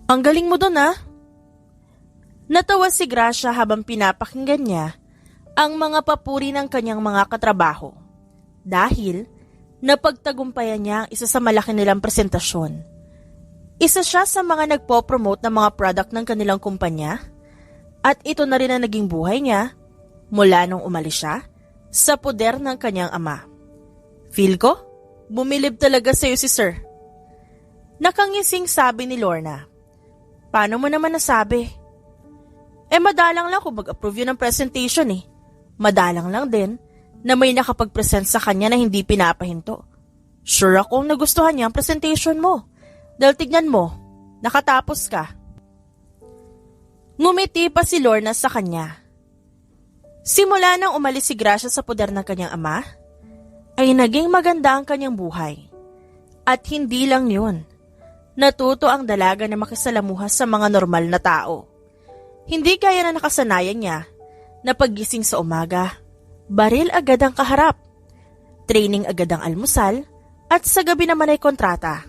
Ang galing mo dun ah. Natawa si Gracia habang pinapakinggan niya ang mga papuri ng kanyang mga katrabaho dahil napagtagumpayan niya ang isa sa malaki nilang presentasyon. Isa siya sa mga nagpo-promote ng mga product ng kanilang kumpanya at ito na rin ang naging buhay niya mula nung umalis siya sa poder ng kanyang ama. Feel ko, bumilib talaga sa'yo si Sir. Nakangising sabi ni Lorna. Paano mo naman nasabi? Madalang lang kung mag-approve yun ng presentation eh. Madalang lang din na may nakapag-present sa kanya na hindi pinapahinto. Sure akong nagustuhan niya ang presentation mo. Dahil tignan mo, nakatapos ka. Ngumiti pa si Lorna sa kanya. Simula nang umalis si Gracia sa poder ng kanyang ama, ay naging maganda ang kanyang buhay. At hindi lang yun. Natuto ang dalaga na makisalamuha sa mga normal na tao. Hindi kaya na nakasanayan niya na paggising sa umaga, baril agad ang kaharap, training agad ang almusal, at sa gabi naman ay kontrata.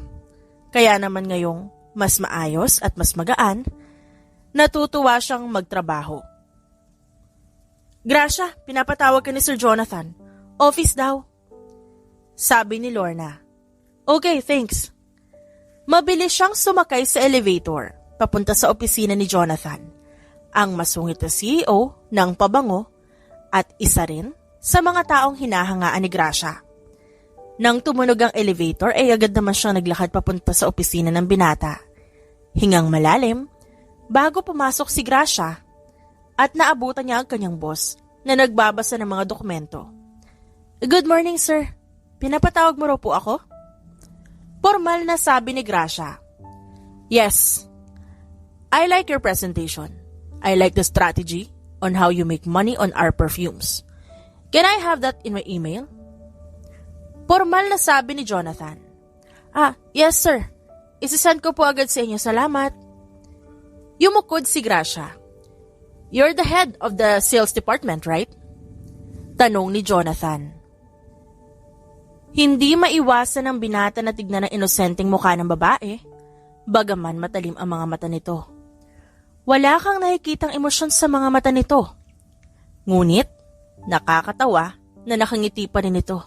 Kaya naman ngayong mas maayos at mas magaan, natutuwa siyang magtrabaho. Gracia, pinapatawag ka ni Sir Jonathan. Office daw. Sabi ni Lorna. Okay, thanks. Mabilis siyang sumakay sa elevator, papunta sa opisina ni Jonathan, ang masungit na CEO ng pabango at isa rin sa mga taong hinahangaan ni Gracia. Nang tumunog ang elevator ay agad naman siyang naglakad papunta sa opisina ng binata. Hingang malalim bago pumasok si Gracia at naabutan niya ang kanyang boss na nagbabasa ng mga dokumento. Good morning, sir. Pinapatawag mo raw po ako? Formal na sabi ni Gracia. Yes. I like your presentation. I like the strategy on how you make money on our perfumes. Can I have that in my email? Formal na sabi ni Jonathan. Yes sir. Isisend ko po agad sa inyo. Salamat. Yumukod si Gracia. You're the head of the sales department, right? Tanong ni Jonathan. Hindi maiwasan ng binata na tignan ng inosenteng mukha ng babae, bagaman matalim ang mga mata nito. Wala kang nakikitang emosyon sa mga mata nito. Ngunit, nakakatawa na nakangiti pa rin ito.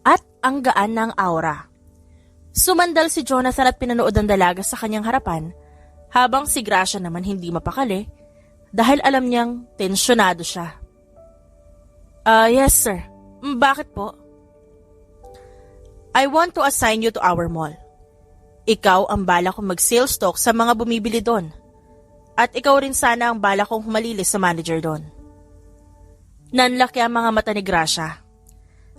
At ang gaan ng aura. Sumandal si Jonathan at pinanood ang dalaga sa kanyang harapan, habang si Gracia naman hindi mapakali dahil alam niyang tensyonado siya. Yes sir. Bakit po? I want to assign you to our mall. Ikaw ang bala kong mag-sales talk sa mga bumibili doon. At ikaw rin sana ang bala kong humalilis sa manager doon. Nanlaki ang mga mata ni Gracia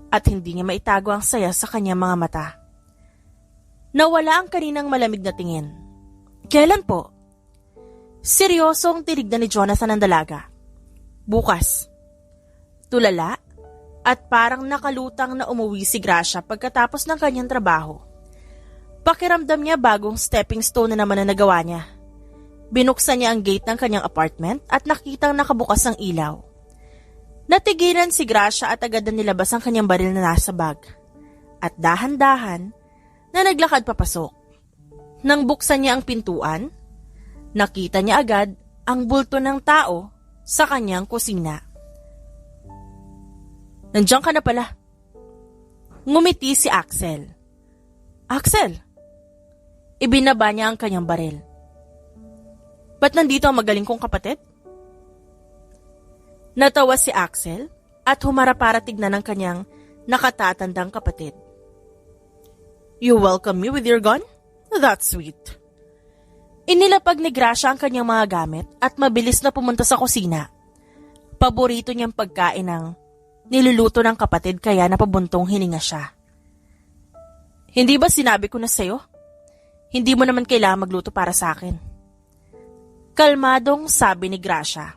at hindi niya maitago ang saya sa kanyang mga mata. Nawala ang kaninang malamig na tingin. Kailan po? Seryosong tinignan ni Jonathan ang dalaga. Bukas. Tulala at parang nakalutang na umuwi si Gracia pagkatapos ng kanyang trabaho. Pakiramdam niya bagong stepping stone na naman na nagawa niya. Binuksan niya ang gate ng kanyang apartment at nakitang nakabukas ang ilaw. Natigilan si Gracia at agad na nilabas ang kanyang baril na nasa bag. At dahan-dahan na naglakad papasok. Nang buksan niya ang pintuan, nakita niya agad ang bulto ng tao sa kanyang kusina. Nandiyan ka na pala. Ngumiti si Axel. Axel! Ibinaba niya ang kanyang baril. Ba't nandito ang magaling kong kapatid? Natawa si Axel at humarap para tignan ng kanyang nakatatandang kapatid. You welcome me with your gun? That's sweet. Inilapag ni Gracia ang kanyang mga gamit at mabilis na pumunta sa kusina. Paborito niyang pagkain ng niluluto ng kapatid kaya napabuntong hininga siya. Hindi ba sinabi ko na sa'yo? Hindi mo naman kailangan magluto para sa akin. Kalmadong sabi ni Gracia.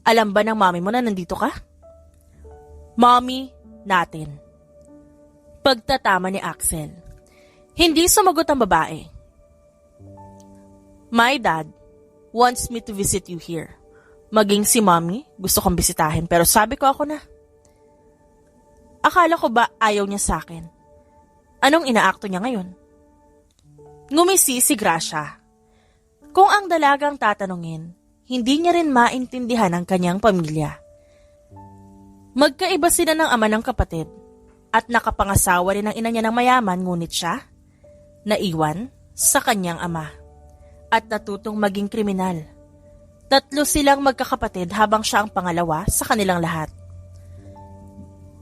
Alam ba ng mami mo na nandito ka? Mommy natin. Pagtatama ni Axel. Hindi sumagot ang babae. My dad wants me to visit you here. Maging si mommy, gusto kong bisitahin pero sabi ko ako na. Akala ko ba ayaw niya sa akin? Anong inaakto niya ngayon? Ngumisi si Gracia. Kung ang dalagang tatanungin, hindi niya rin maintindihan ang kanyang pamilya. Magkaiba sila ng ama ng kapatid at nakapangasawa rin ang ina niya ng mayaman, ngunit siya naiwan sa kanyang ama at natutong maging kriminal. 3 silang magkakapatid habang siya ang pangalawa sa kanilang lahat.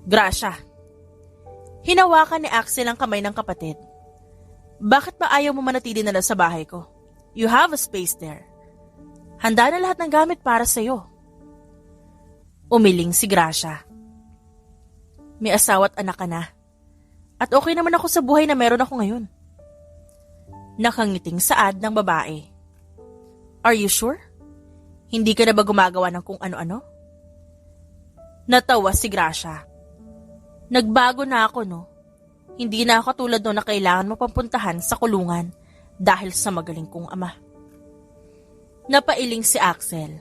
Gracia. Hinawakan ni Axel ang kamay ng kapatid. Bakit ba ayaw mo manatili na lang sa bahay ko? You have a space there. Handa na lahat ng gamit para sa'yo. Umiling si Gracia. May asawa at anak ka na. At okay naman ako sa buhay na meron ako ngayon. Nakangiting saad ng babae. Are you sure? Hindi ka na ba gumagawa ng kung ano-ano? Natawa si Gracia. Nagbago na ako, no? Hindi na ako tulad no na kailangan mo papuntahan sa kulungan dahil sa magaling kong ama. Napailing si Axel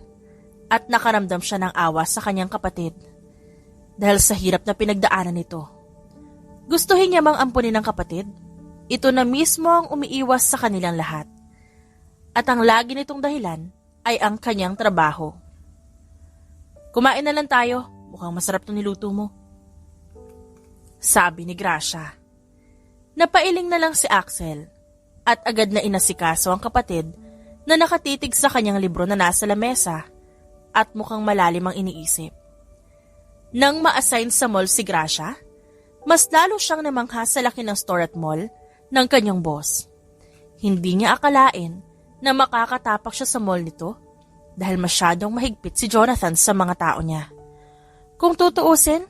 at nakaramdam siya ng awa sa kanyang kapatid dahil sa hirap na pinagdaanan nito. Gustuhin niya mang ampunin ng kapatid, ito na mismo ang umiiwas sa kanilang lahat. At ang lagi nitong dahilan ay ang kanyang trabaho. Kumain na lang tayo, mukhang masarap itong niluto mo. Sabi ni Gracia. Napailing na lang si Axel at agad na inasikaso ang kapatid na nakatitig sa kanyang libro na nasa lamesa at mukhang malalim ang iniisip. Nang ma-assign sa mall si Gracia, mas lalo siyang namangha sa laki ng store at mall ng kanyang boss. Hindi niya akalain na makakatapak siya sa mall nito dahil masyadong mahigpit si Jonathan sa mga tao niya. Kung tutuusin,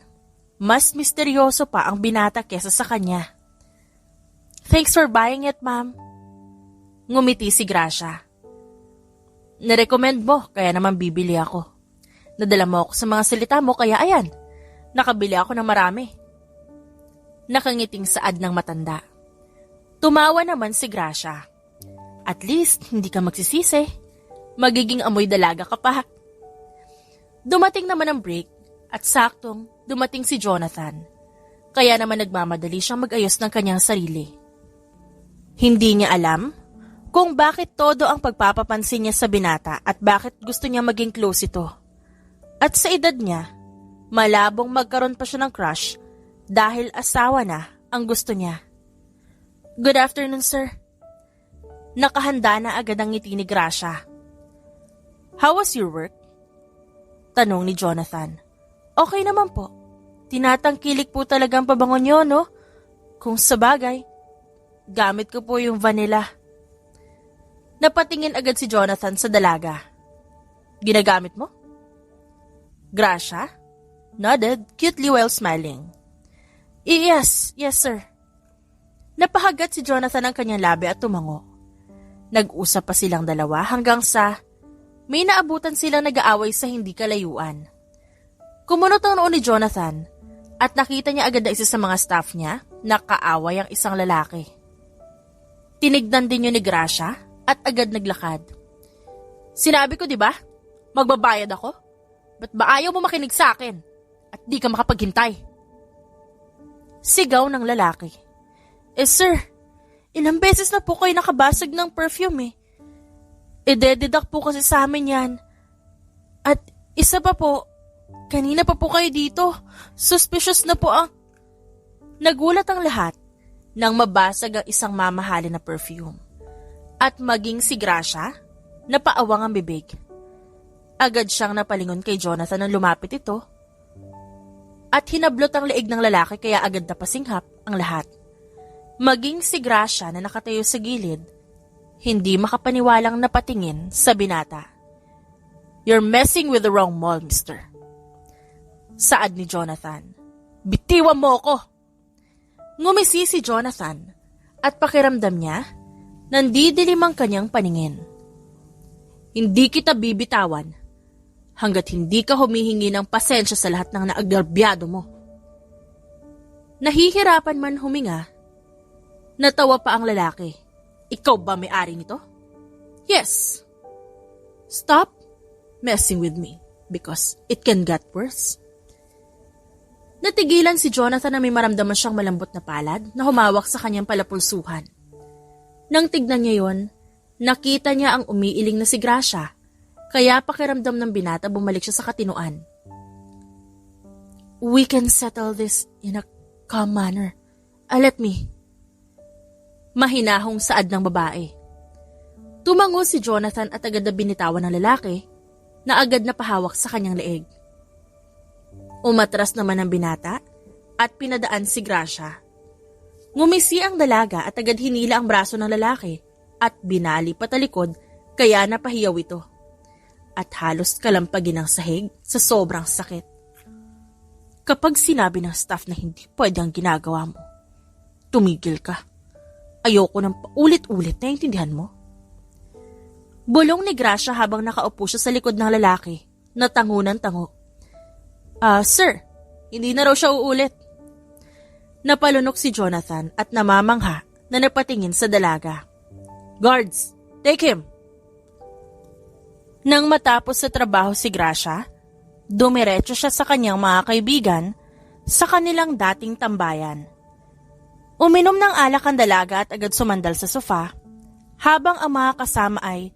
mas misteryoso pa ang binata kesa sa kanya. Thanks for buying it, ma'am. Ngumiti si Gracia. Narecommend mo, kaya naman bibili ako. Nadala mo ako sa mga salita mo, kaya ayan, nakabili ako ng marami. Nakangiting saad ng matanda. Tumawa naman si Gracia. At least, hindi ka magsisisi. Magiging amoy dalaga ka pa. Dumating naman ang break at saktong dumating si Jonathan. Kaya naman nagmamadali siyang mag-ayos ng kanyang sarili. Hindi niya alam kung bakit todo ang pagpapapansin niya sa binata at bakit gusto niya maging close ito. At sa edad niya, malabong magkaroon pa siya ng crush dahil asawa na ang gusto niya. Good afternoon, sir. Nakahanda na agad ang ngiti ni Gracia. How was your work? Tanong ni Jonathan. Okay naman po. Tinatangkilik po talagang pabango niyo, no? Kung sabagay, gamit ko po yung vanilla. Napatingin agad si Jonathan sa dalaga. Ginagamit mo? Gracia nodded cutely while smiling. Yes, sir. Napahagat si Jonathan ang kanyang labi at tumango. Nag-usap pa silang dalawa hanggang sa may naabutan silang nag-aaway sa hindi kalayuan. Kumunot ang noo ni Jonathan at nakita niya agad na isa sa mga staff niya na kaaway ang isang lalaki. Tinignan din yun ni Gracia at agad naglakad. Sinabi ko, di ba? Magbabayad ako? Ba't ba ayaw mo makinig sa akin? At di ka makapaghintay? Sigaw ng lalaki. Sir, ilang beses na po kayo nakabasag ng perfume eh. Idededuct po kasi sa amin yan. At isa pa po, kanina pa po kayo dito. Suspicious na po ang... Nagulat ang lahat nang mabasag ang isang mamahalin na perfume. At maging si Gracia, napaawang ang bibig. Agad siyang napalingon kay Jonathan nang lumapit ito. At hinablot ang leeg ng lalaki kaya agad napasinghap ang lahat. Maging si Gracia na nakatayo sa gilid, hindi makapaniwalang napatingin sa binata. You're messing with the wrong mall, mister. Saad ni Jonathan. Bitiwan mo ko! Ngumisi si Jonathan at pakiramdam niya, nandidilim ang kanyang paningin. Hindi kita bibitawan hanggat hindi ka humihingi ng pasensya sa lahat ng naagrabyado mo. Nahihirapan man huminga, natawa pa ang lalaki. Ikaw ba may-ari nito? Yes. Stop messing with me because it can get worse. Natigilan si Jonathan na may maramdaman siyang malambot na palad na humawak sa kanyang palapulsuhan. Nang tignan niya yon, Nakita niya ang umiiling na si Gracia, kaya pakiramdam ng binata bumalik siya sa katinuan. We can settle this in a calm manner. Let me. Mahinahong saad ng babae. Tumango si Jonathan at agad na binitawan ng lalaki na agad na pahawak sa kanyang leeg. Umatras naman ang binata at pinadaan si Gracia. Ngumisi ang dalaga at agad hinila ang braso ng lalaki at binali patalikod kaya napahiyaw ito. At halos kalampagin ang sahig sa sobrang sakit. Kapag sinabi ng staff na hindi pwede ang ginagawa mo, tumigil ka. Ayoko nang paulit-ulit, naiintindihan mo? Bulong ni Gracia habang nakaupo siya sa likod ng lalaki na tango ng tango. Sir, hindi na raw siya uulit. Napalunok si Jonathan at namamangha na napatingin sa dalaga. Guards, take him! Nang matapos sa trabaho si Gracia, dumiretso siya sa kanyang mga kaibigan sa kanilang dating tambayan. Uminom ng alak ang dalaga at agad sumandal sa sofa, habang ang mga kasama ay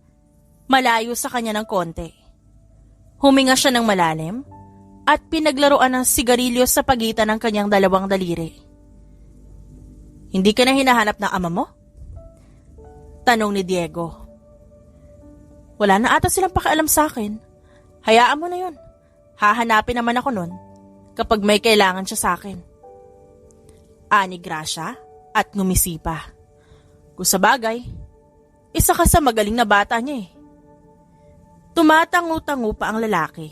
malayo sa kanya ng konti. Huminga siya ng malalim at pinaglaruan ng sigarilyo sa pagitan ng kanyang dalawang daliri. Hindi ka na hinahanap ng ama mo? Tanong ni Diego. Wala na ata silang pakialam sa akin. Hayaan mo na yun. Hahanapin naman ako nun kapag may kailangan siya sa akin. Ani Gracia at ngumisi pa. Kung sa bagay, isa ka sa magaling na bata niya eh. Tumatango-tango pa ang lalaki.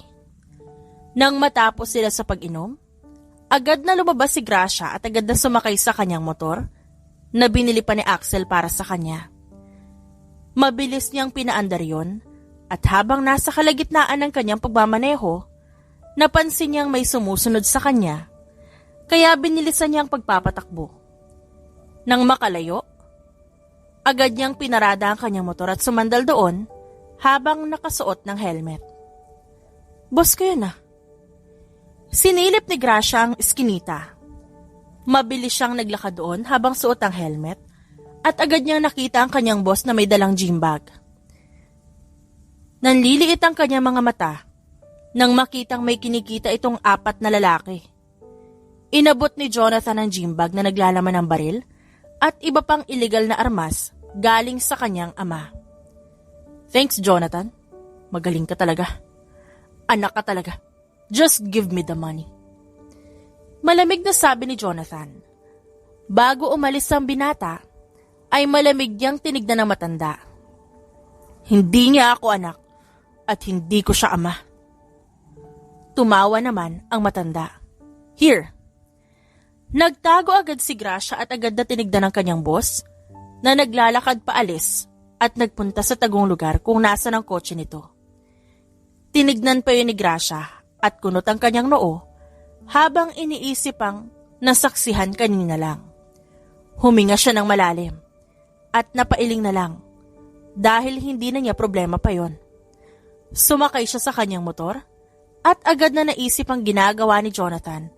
Nang matapos sila sa pag-inom, agad na lumabas si Gracia at agad na sumakay sa kanyang motor na binili pa ni Axel para sa kanya. Mabilis niyang pinaandar yon at habang nasa kalagitnaan ng kanyang pagmamaneho, napansin niyang may sumusunod sa kanya, kaya binilisan niya ang pagpapatakbo. Nang makalayo, agad niyang pinarada ang kanyang motor at sumandal doon habang nakasuot ng helmet. Boss ko yun ah. Sinilip ni Gracia ang iskinita. Mabilis siyang naglakad doon habang suot ang helmet at agad niyang nakita ang kanyang boss na may dalang gym bag. Nanliliit ang kanyang mga mata nang makitang may kinikita itong 4 na lalaki. Inabot ni Jonathan ang gym bag na naglalaman ng baril at iba pang illegal na armas galing sa kanyang ama. Thanks, Jonathan. Magaling ka talaga. Anak ka talaga. Just give me the money. Malamig na sabi ni Jonathan. Bago umalis ang binata, ay malamig niyang tinignan ng matanda. Hindi niya ako anak at hindi ko siya ama. Tumawa naman ang matanda. Here. Nagtago agad si Gracia at agad na tinignan ng kanyang boss na naglalakad paalis at nagpunta sa tagong lugar kung nasa ng kotse nito. Tinignan pa yun ni Gracia at kunot ang kanyang noo habang iniisip ang nasaksihan kanina lang. Huminga siya ng malalim at napailing na lang dahil hindi na niya problema pa yon. Sumakay siya sa kanyang motor at agad na naisip ang ginagawa ni Jonathan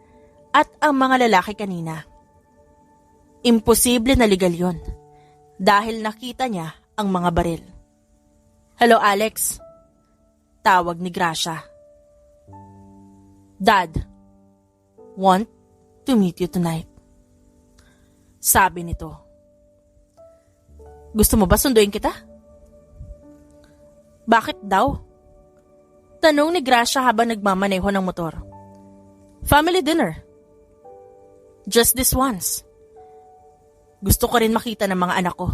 at ang mga lalaki kanina. Imposible na legal yon dahil nakita niya ang mga baril. Hello, Alex. Tawag ni Gracia. Dad, want to meet you tonight. Sabi nito. Gusto mo ba sunduin kita? Bakit daw? Tanong ni Gracia habang nagmamaneho ng motor. Family dinner. Just this once. Gusto ko rin makita ng mga anak ko.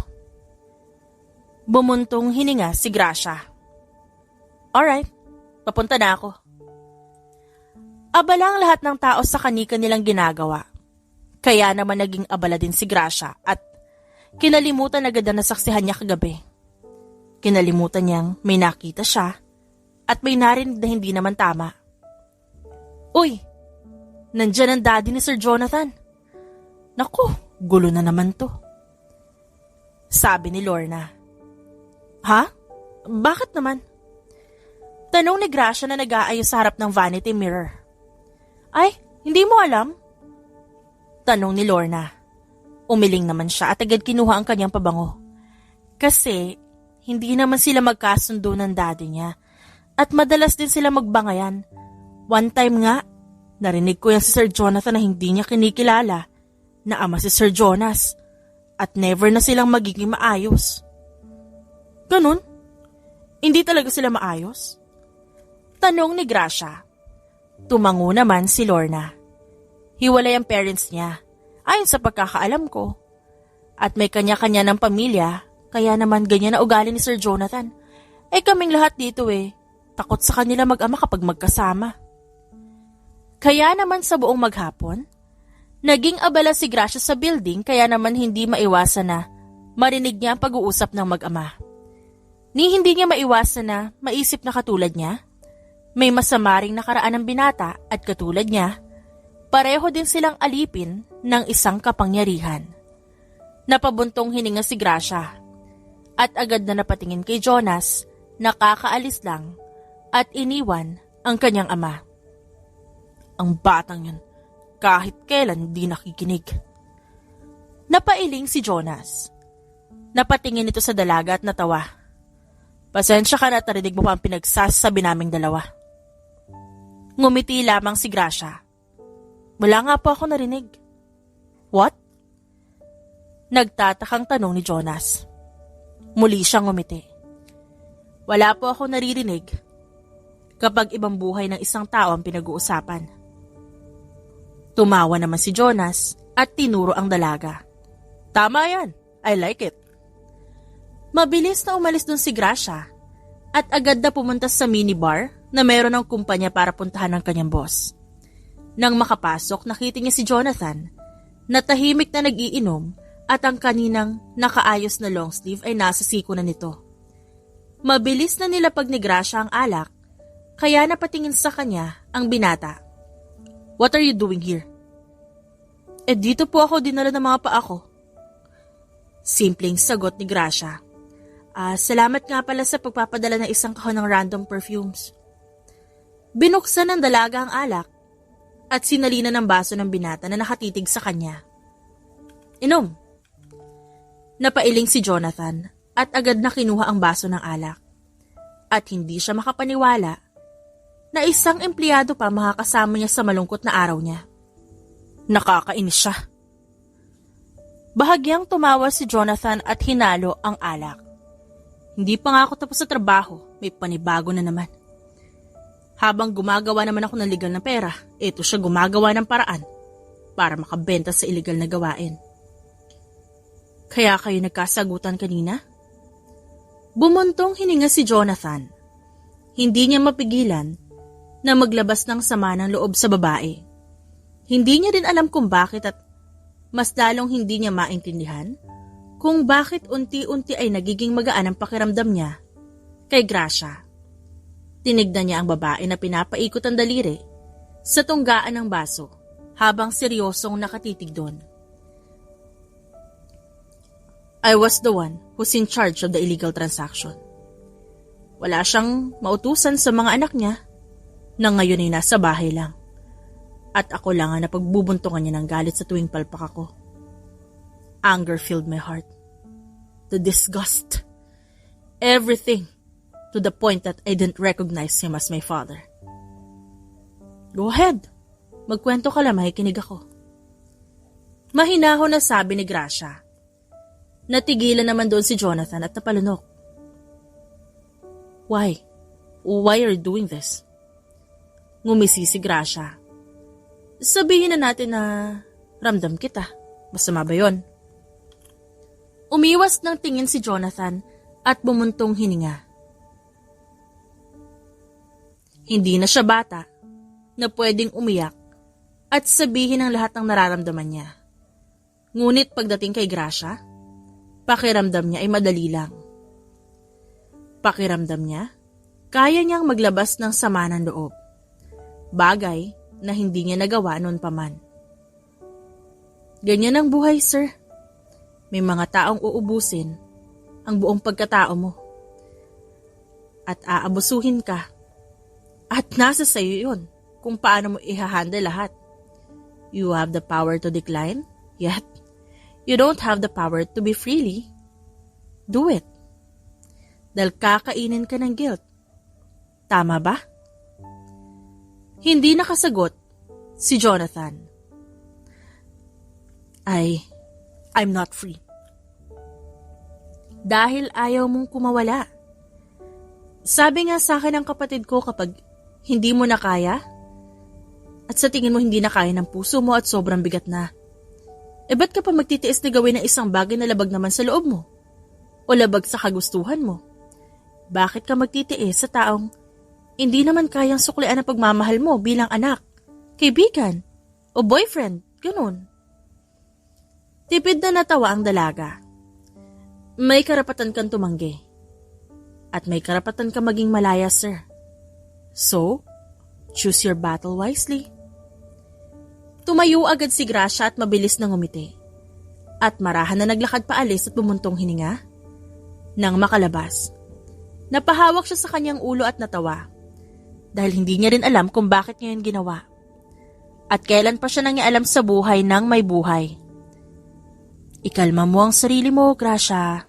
Bumuntong hininga si Gracia. Alright, papunta na ako. Abala ang lahat ng tao sa kanika nilang ginagawa. Kaya naman naging abala din si Gracia at kinalimutan agad na nasaksihan niya kagabi. Kinalimutan niyang may nakita siya at may narinig na hindi naman tama. Uy, nandyan ang daddy ni Sir Jonathan. Naku, gulo na naman to. Sabi ni Lorna. Ha? Bakit naman? Tanong ni Gracia na nag-aayos sa harap ng vanity mirror. Ay, hindi mo alam? Tanong ni Lorna. Umiling naman siya at agad kinuha ang kanyang pabango. Kasi hindi naman sila magkasundo ng daddy niya at madalas din sila magbangayan. One time nga, narinig ko yan si Sir Jonathan na hindi niya kinikilala na ama si Sir Jonas at never na silang magiging maayos. Ganun? Hindi talaga sila maayos? Tanong ni Gracia. Tumango naman si Lorna. Hiwalay ang parents niya, ayon sa pagkakaalam ko. At may kanya-kanya ng pamilya, kaya naman ganyan na ugali ni Sir Jonathan. Kaming lahat dito takot sa kanila mag-ama kapag magkasama. Kaya naman sa buong maghapon, naging abala si Gracia sa building kaya naman hindi maiwasan na marinig niya ang pag-uusap ng mag-ama. Ni hindi niya maiwasan na maisip na katulad niya, may masama ring nakaraan ng binata at katulad niya, pareho din silang alipin ng isang kapangyarihan. Napabuntong hininga si Gracia at agad na napatingin kay Jonas na kakaalis lang at iniwan ang kanyang ama. Ang batang yan, kahit kailan di nakikinig. Napailing si Jonas. Napatingin ito sa dalaga at natawa. Pasensya ka na at narinig mo pa ang pinagsasabi naming dalawa. Ngumiti lamang si Gracia. Wala nga po ako narinig. What? Nagtatakang tanong ni Jonas. Muli siyang ngumiti. Wala po ako naririnig kapag ibang buhay ng isang tao ang pinag-uusapan. Tumawa naman si Jonas at tinuro ang dalaga. Tama yan. I like it. Mabilis na umalis dun si Gracia at agad na pumunta sa minibar na meron ng kumpanya para puntahan ng kanyang boss. Nang makapasok, nakita niya si Jonathan na tahimik na nag-iinom at ang kaninang nakaayos na long sleeve ay nasa siko na nito. Mabilis na nilapag ni Gracia ang alak, kaya napatingin sa kanya ang binata. What are you doing here? Dito po ako dinala ng mga paa ko. Simpleng sagot ni Gracia. Salamat nga pala sa pagpapadala ng isang kahon ng random perfumes. Binuksan ng dalaga ang alak at sinalina ng baso ng binata na nakatitig sa kanya. Inom. Napailing si Jonathan at agad na kinuha ang baso ng alak. At hindi siya makapaniwala na isang empleyado pa makakasama niya sa malungkot na araw niya. Nakakainis siya. Bahagyang tumawa si Jonathan at hinalo ang alak. Hindi pa nga ako tapos sa trabaho, may panibago na naman. Habang gumagawa naman ako ng legal na pera, eto siya gumagawa ng paraan para makabenta sa illegal na gawain. Kaya kayo nagkasagutan kanina? Bumuntong hininga si Jonathan. Hindi niya mapigilan na maglabas ng sama ng loob sa babae. Hindi niya din alam kung bakit at mas lalong hindi niya maintindihan kung bakit unti-unti ay nagiging magaan ang pakiramdam niya kay Gracia. Tinignan niya ang babae na pinapaikot ang daliri sa tunggaan ng baso habang seryosong nakatitig doon. I was the one who's in charge of the illegal transaction. Wala siyang mautusan sa mga anak niya na ngayon ay nasa bahay lang. At ako lang ang napagbubuntungan niya ng galit sa tuwing palpak ako. Anger filled my heart. The disgust. Everything. To the point that I didn't recognize him as my father. Go ahead. Magkwento ka lang, makikinig ako. Mahinahon na sabi ni Gracia. Natigilan naman doon si Jonathan at napalunok. Why? Why are you doing this? Ngumisi si Gracia. Sabihin na natin na ramdam kita. Masama ba yun? Umiwas ng tingin si Jonathan at bumuntong hininga. Hindi na siya bata na pwedeng umiyak at sabihin ang lahat ng nararamdaman niya. Ngunit pagdating kay Gracia, pakiramdam niya ay madali lang. Pakiramdam niya, kaya niyang maglabas ng sama ng loob. Bagay na hindi niya nagawa noon pa man. Ganyan ang buhay, sir. May mga taong uubusin ang buong pagkatao mo. At aabusuhin ka. At nasa sayo yun kung paano mo ihahandle lahat. You have the power to decline, yet you don't have the power to be freely. Do it. dahil kakainin ka ng guilt. Tama ba? Hindi nakasagot si Jonathan. I'm not free. Dahil ayaw mong kumawala. Sabi nga sa akin ng kapatid ko, kapag hindi mo na kaya, at sa tingin mo hindi na kaya ng puso mo at sobrang bigat na, ba't ka pa magtitiis na gawin ng isang bagay na labag naman sa loob mo? O labag sa kagustuhan mo? Bakit ka magtitiis sa taong hindi naman kayang suklian ang pagmamahal mo bilang anak, kaibigan, o boyfriend, ganun? Tipid na natawa ang dalaga. May karapatan kang tumanggi. At may karapatan ka maging malaya, sir. So, choose your battle wisely. Tumayo agad si Gracia at mabilis na ngumiti. At marahan na naglakad paalis at bumuntong hininga. Nang makalabas, napahawak siya sa kanyang ulo at natawa. Dahil hindi niya rin alam kung bakit niya yun ginawa. At kailan pa siya nangialam sa buhay ng may buhay. Ikalma mo ang sarili mo, Gracia.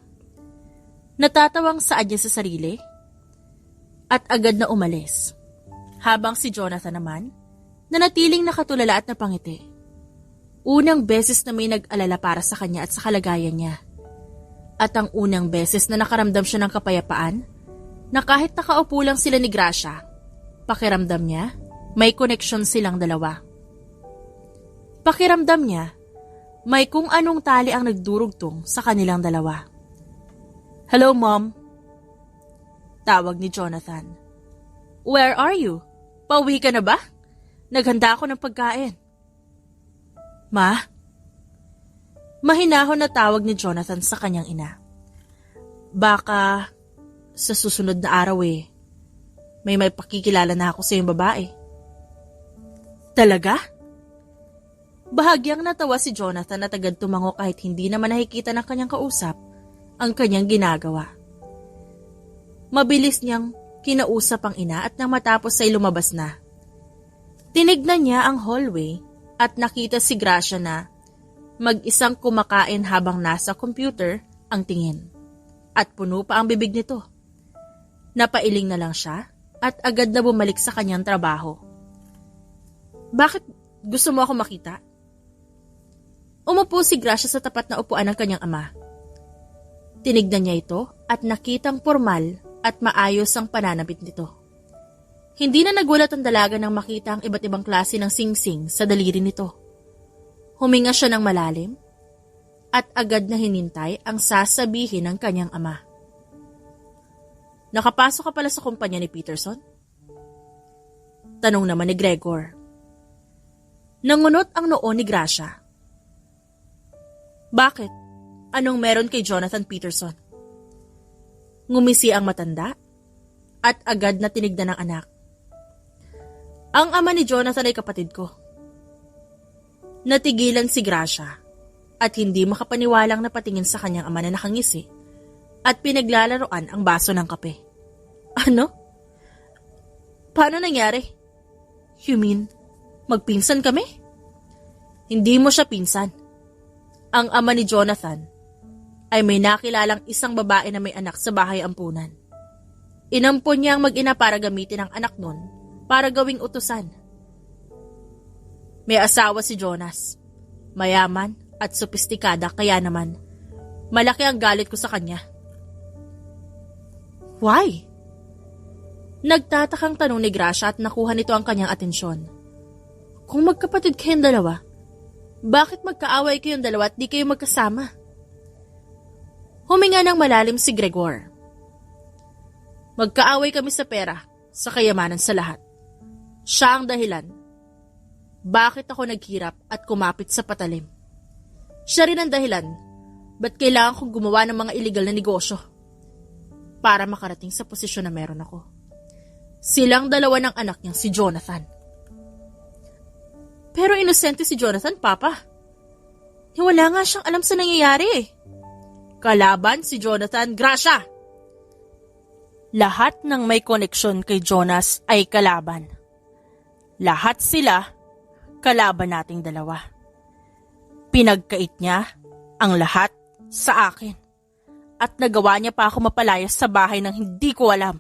Natatawang saad niya sa sarili. At agad na umalis. Habang si Jonathan naman, nanatiling nakatulala at napangiti. Unang beses na may nag-alala para sa kanya at sa kalagayan niya. At ang unang beses na nakaramdam siya ng kapayapaan, na kahit nakaupo lang sila ni Gracia, pakiramdam niya, may koneksyon silang dalawa. Pakiramdam niya, may kung anong tali ang nagdurugtong sa kanilang dalawa. Hello, Mom. Tawag ni Jonathan. Where are you? Pauwi ka na ba? Naghanda ako ng pagkain. Ma? Mahinahon na tawag ni Jonathan sa kanyang ina. Baka sa susunod na araw may pakikilala na ako sa iyong babae. Talaga? Bahagyang natawa si Jonathan at agad tumango kahit hindi naman nakikita ng kanyang kausap ang kanyang ginagawa. Mabilis niyang kinausap ang ina at nang matapos ay lumabas na. Tinignan niya ang hallway at nakita si Gracia na mag-isang kumakain habang nasa computer ang tingin. At puno pa ang bibig nito. Napailing na lang siya at agad na bumalik sa kanyang trabaho. Bakit gusto mo ako makita? Umupo si Gracia sa tapat na upuan ng kanyang ama. Tinignan niya ito at nakitang formal at maayos ang pananabit nito. Hindi na nagulat ang dalaga nang makita ang iba't ibang klase ng singsing sa daliri nito. Huminga siya ng malalim at agad na hinintay ang sasabihin ng kanyang ama. Nakapasok ka pala sa kumpanya ni Peterson? Tanong naman ni Gregor. Nangunot ang noo ni Gracia. Bakit? Anong meron kay Jonathan Peterson? Ngumisi ang matanda at agad na tinignan ng anak. Ang ama ni Jonathan ay kapatid ko. Natigilan si Gracia at hindi makapaniwalang napatingin sa kanyang ama na nakangisi at pinaglalaroan ang baso ng kape. Ano? Paano nangyari? You mean, magpinsan kami? Hindi mo siya pinsan. Ang ama ni Jonathan ay may nakilalang isang babae na may anak sa bahay ampunan. Inampon niya ang mag-ina para gamitin ang anak nun para gawing utusan. May asawa si Jonas. Mayaman at sopistikada kaya naman malaki ang galit ko sa kanya. Why? Nagtatakang tanong ni Gracia at nakuha nito ang kanyang atensyon. Kung magkapatid kayong dalawa, bakit magkaaway kayong dalawa at di kayo magkasama? Huminga ng malalim si Gregor. Magkaaway kami sa pera, sa kayamanan sa lahat. Siya ang dahilan. Bakit ako naghirap at kumapit sa patalim? Siya rin ang dahilan. Ba't kailangan kong gumawa ng mga illegal na negosyo? Para makarating sa posisyon na meron ako. Silang dalawa ng anak niyang si Jonathan. Pero inosente si Jonathan, Papa. Wala nga siyang alam sa nangyayari. Kalaban si Jonathan, Gracia. Lahat ng may koneksyon kay Jonas ay kalaban. Lahat sila kalaban nating dalawa. Pinagkait niya ang lahat sa akin. at nagawa niya pa ako mapalayas sa bahay ng hindi ko alam.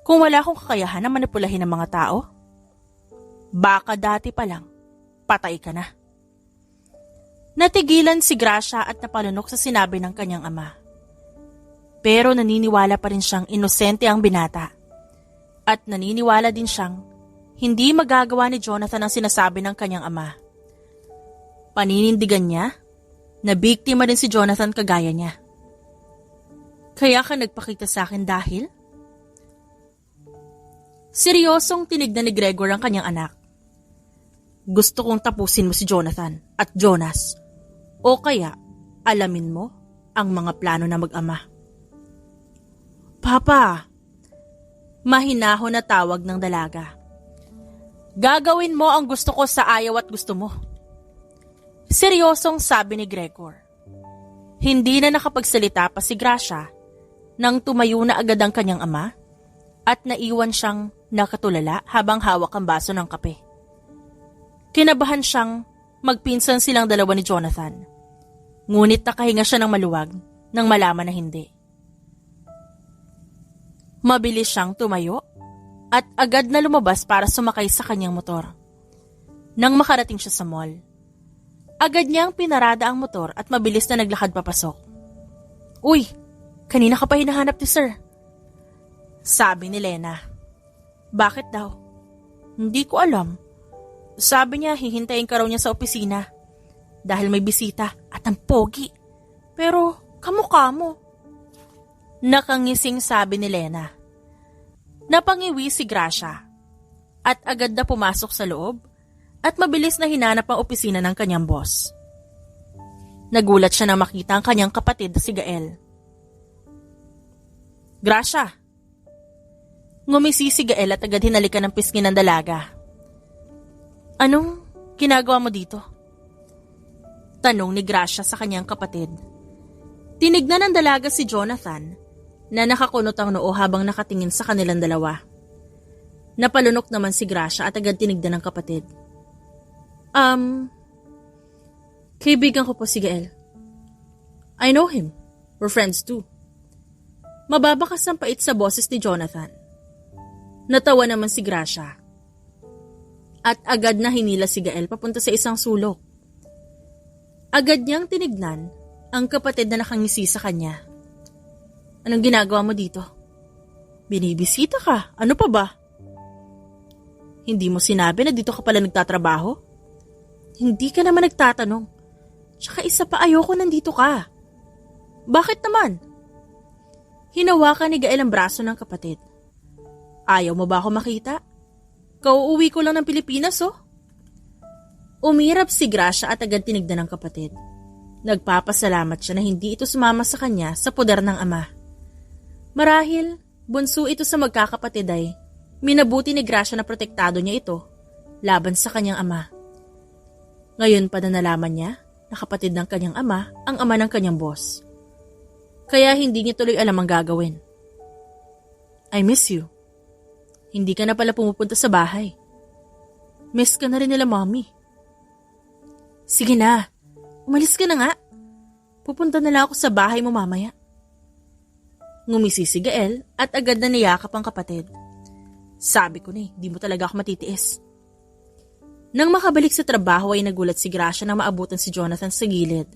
Kung wala akong kakayahan na manipulahin ng mga tao, baka dati pa lang, patay ka na. Natigilan si Gracia at napalunok sa sinabi ng kanyang ama. Pero naniniwala pa rin siyang inosente ang binata. At naniniwala din siyang hindi magagawa ni Jonathan ang sinasabi ng kanyang ama. Paninindigan niya na biktima din si Jonathan kagaya niya. Kaya ka nagpakita sa akin dahil? Seryosong tinignan ni Gregor ang kanyang anak. Gusto kong tapusin mo si Jonathan at Jonas. O kaya, alamin mo ang mga plano na mag-ama. Papa! Mahinahon na tawag ng dalaga. Gagawin mo ang gusto ko sa ayaw at gusto mo. Seryosong sabi ni Gregor. Hindi na nakapagsalita pa si Gracia nang tumayo na agad ang kanyang ama at naiwan siyang nakatulala habang hawak ang baso ng kape. Kinabahan siyang magpinsan silang dalawa ni Jonathan. Ngunit nakahinga siya ng maluwag nang malaman na hindi. Mabilis siyang tumayo at agad na lumabas para sumakay sa kanyang motor. Nang makarating siya sa mall, agad niyang pinarada ang motor at mabilis na naglakad papasok. Uy, kanina ka pa hinahanap ni sir. Sabi ni Lena. Bakit daw? Hindi ko alam. Sabi niya hihintayin ka raw niya sa opisina dahil may bisita at ang pogi. Pero kamukha mo. Nakangising sabi ni Lena. Napangiwi si Gracia at agad na pumasok sa loob at mabilis na hinanap ang opisina ng kanyang boss. Nagulat siya nang makita ang kanyang kapatid na si Gael. Gracia! Ngumisi si Gael at agad hinalikan ng pisngi ng dalaga. Anong ginagawa mo dito? Tanong ni Gracia sa kanyang kapatid. Tinignan ng dalaga si Jonathan na nakakunot ang noo habang nakatingin sa kanilang dalawa. Napalunok naman si Gracia at agad tinignan ng kapatid. Kaibigan ko po si Gael. I know him. We're friends too. Mababakas ang pait sa boses ni Jonathan. Natawa naman si Gracia. At agad na hinila si Gael papunta sa isang sulok. Agad niyang tinignan ang kapatid na nakangisi sa kanya. Anong ginagawa mo dito? Binibisita ka. Ano pa ba? Hindi mo sinabi na dito ka pala nagtatrabaho? Hindi ka naman nagtatanong. Tsaka isa pa ayoko nandito ka. Bakit naman? Hinawakan ni Gael ang braso ng kapatid. Ayaw mo ba ako makita? Kauuwi ko lang ng Pilipinas, oh. Umirap si Gracia at agad tinignan ng kapatid. Nagpapasalamat siya na hindi ito sumama sa kanya sa poder ng ama. Marahil, bunso ito sa magkakapatid ay minabuti ni Gracia na protektado niya ito laban sa kanyang ama. Ngayon pa na nalaman niya na kapatid ng kanyang ama ang ama ng kanyang boss. Kaya hindi niya tuloy alam ang gagawin. I miss you. Hindi ka na pala pumupunta sa bahay. Miss ka na rin nila, mommy. Sige na, umalis ka na nga. Pupunta na lang ako sa bahay mo mamaya. Ngumisi si Gael at agad na niyakap ang kapatid. Sabi ko na di mo talaga ako matitiis. Nang makabalik sa trabaho ay nagulat si Gracia nang maabutan si Jonathan sa gilid.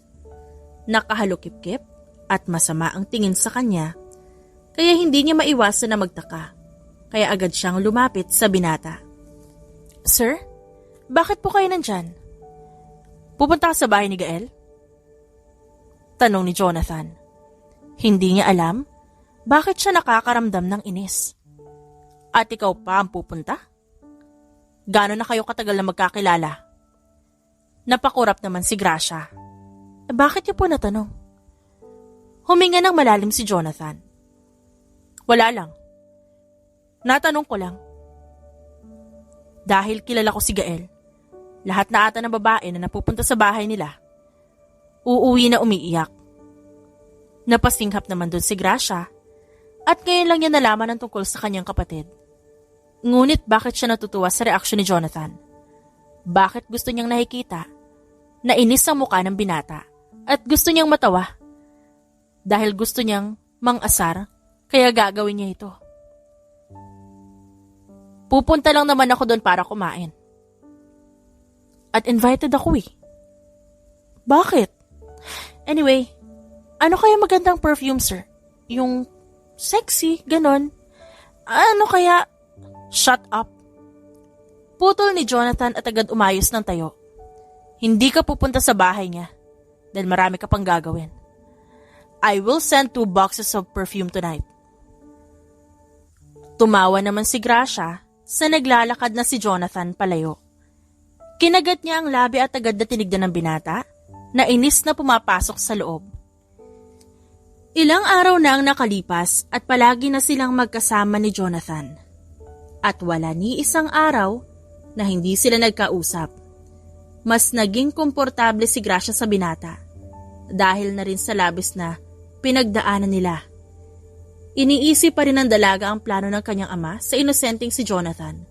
Nakahalukip-kip at masama ang tingin sa kanya, kaya hindi niya maiwasan na magtaka. Kaya agad siyang lumapit sa binata. Sir, bakit po kayo nandyan? Pupunta ka sa bahay ni Gael? Tanong ni Jonathan. Hindi niya alam bakit siya nakakaramdam ng inis. At ikaw pa ang pupunta? Gano'n na kayo katagal na magkakilala? Napakurap naman si Gracia. Bakit niyo po natanong? Huminga ng malalim si Jonathan. Wala lang. Natanong ko lang. Dahil kilala ko si Gael, lahat na ata ng babae na napupunta sa bahay nila, uuwi na umiiyak. Napasinghap naman doon si Gracia at ngayon lang niya nalaman ang tungkol sa kanyang kapatid. Ngunit bakit siya natutuwa sa reaksyon ni Jonathan? Bakit gusto niyang nakikita na inis ang mukha ng binata at gusto niyang matawa? Dahil gusto niyang mang-asar, kaya gagawin niya ito. Pupunta lang naman ako doon para kumain. At invited ako eh. Bakit? Anyway, ano kaya magandang perfume, sir? Yung sexy, ganon. Ano kaya? Shut up. Putol ni Jonathan at agad umayos ng tayo. Hindi ka pupunta sa bahay niya dahil marami ka pang gagawin. I will send 2 boxes of perfume tonight. Tumawa naman si Gracia sa naglalakad na si Jonathan palayo. Kinagat niya ang labi at agad na tinignan ng binata na inis na pumapasok sa loob. Ilang araw na ang nakalipas at palagi na silang magkasama ni Jonathan. At wala ni isang araw na hindi sila nagkausap. Mas naging komportable si Gracia sa binata dahil na rin sa labis na pinagdaanan nila. Iniisip pa rin ng dalaga ang plano ng kanyang ama sa inosenteng si Jonathan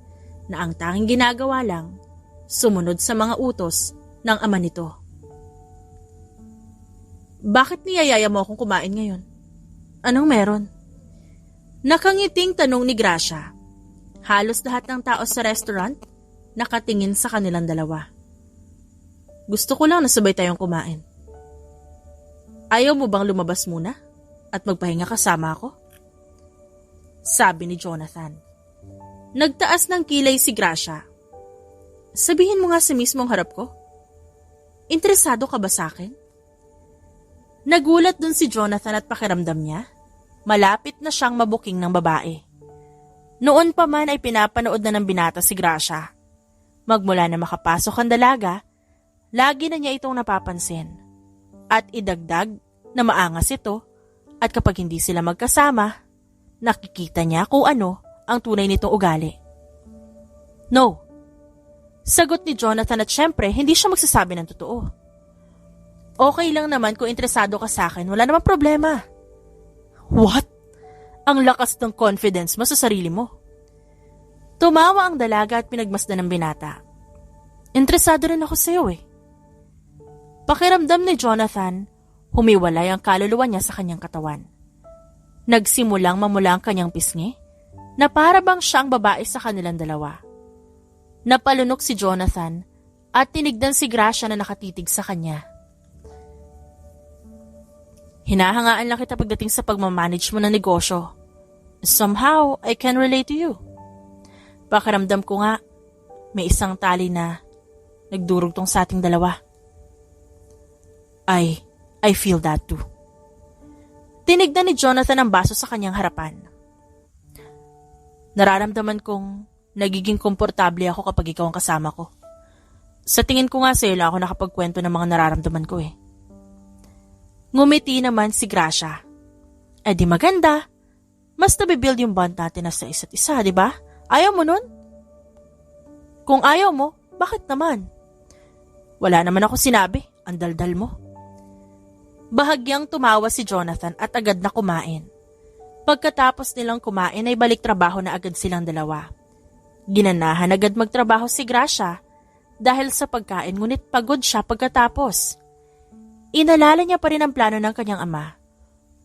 na ang tanging ginagawa lang, sumunod sa mga utos ng ama nito. Bakit niyayaya mo akong kumain ngayon? Anong meron? Nakangiting tanong ni Gracia. Halos lahat ng tao sa restaurant nakatingin sa kanilang dalawa. Gusto ko lang na sabay tayong kumain. Ayaw mo bang lumabas muna at magpahinga kasama ako? Sabi ni Jonathan. Nagtaas ng kilay si Gracia. Sabihin mo nga sa mismong harap ko. Interesado ka ba sa akin? Nagulat dun si Jonathan at pakiramdam niya. Malapit na siyang mabuking ng babae. Noon pa man ay pinapanood na ng binata si Gracia. Magmula na makapasok ang dalaga, lagi na niya itong napapansin. At idagdag na maangas ito at kapag hindi sila magkasama, nakikita niya kung ano ang tunay nitong ugali. No. Sagot ni Jonathan at syempre hindi siya magsasabi ng totoo. Okay lang naman kung interesado ka sa akin, wala namang problema. What? Ang lakas ng confidence mo sa sarili mo. Tumawa ang dalaga at pinagmasdan ng binata. Interesado rin ako sa iyo eh. Pakiramdam ni Jonathan, humiwalay ang kaluluwa niya sa kanyang katawan. Nagsimulang mamula ang kanyang pisngi na para bang siya ang babae sa kanilang dalawa. Napalunok si Jonathan at tinignan si Gracia na nakatitig sa kanya. Hinahangaan lang kita pagdating sa pagmamanage mo ng negosyo. Somehow, I can relate to you. Pakiramdam ko nga, may isang tali na nagdurugtong sa ating dalawa. I feel that too. Tinignan ni Jonathan ang baso sa kanyang harapan. Nararamdaman kong nagiging komportable ako kapag ikaw ang kasama ko. Sa tingin ko nga sa'yo lang ako nakapagkwento ng mga nararamdaman ko eh. Ngumiti naman si Gracia. Di maganda. Mas nabibuild yung bond natin na sa isa't isa, di ba? Ayaw mo nun? Kung ayaw mo, bakit naman? Wala naman ako sinabi, ang daldal mo. Bahagyang tumawa si Jonathan at agad na kumain. Pagkatapos nilang kumain ay balik trabaho na agad silang dalawa. Ginanahan agad magtrabaho si Gracia dahil sa pagkain ngunit pagod siya pagkatapos. Inalala niya pa rin ang plano ng kanyang ama.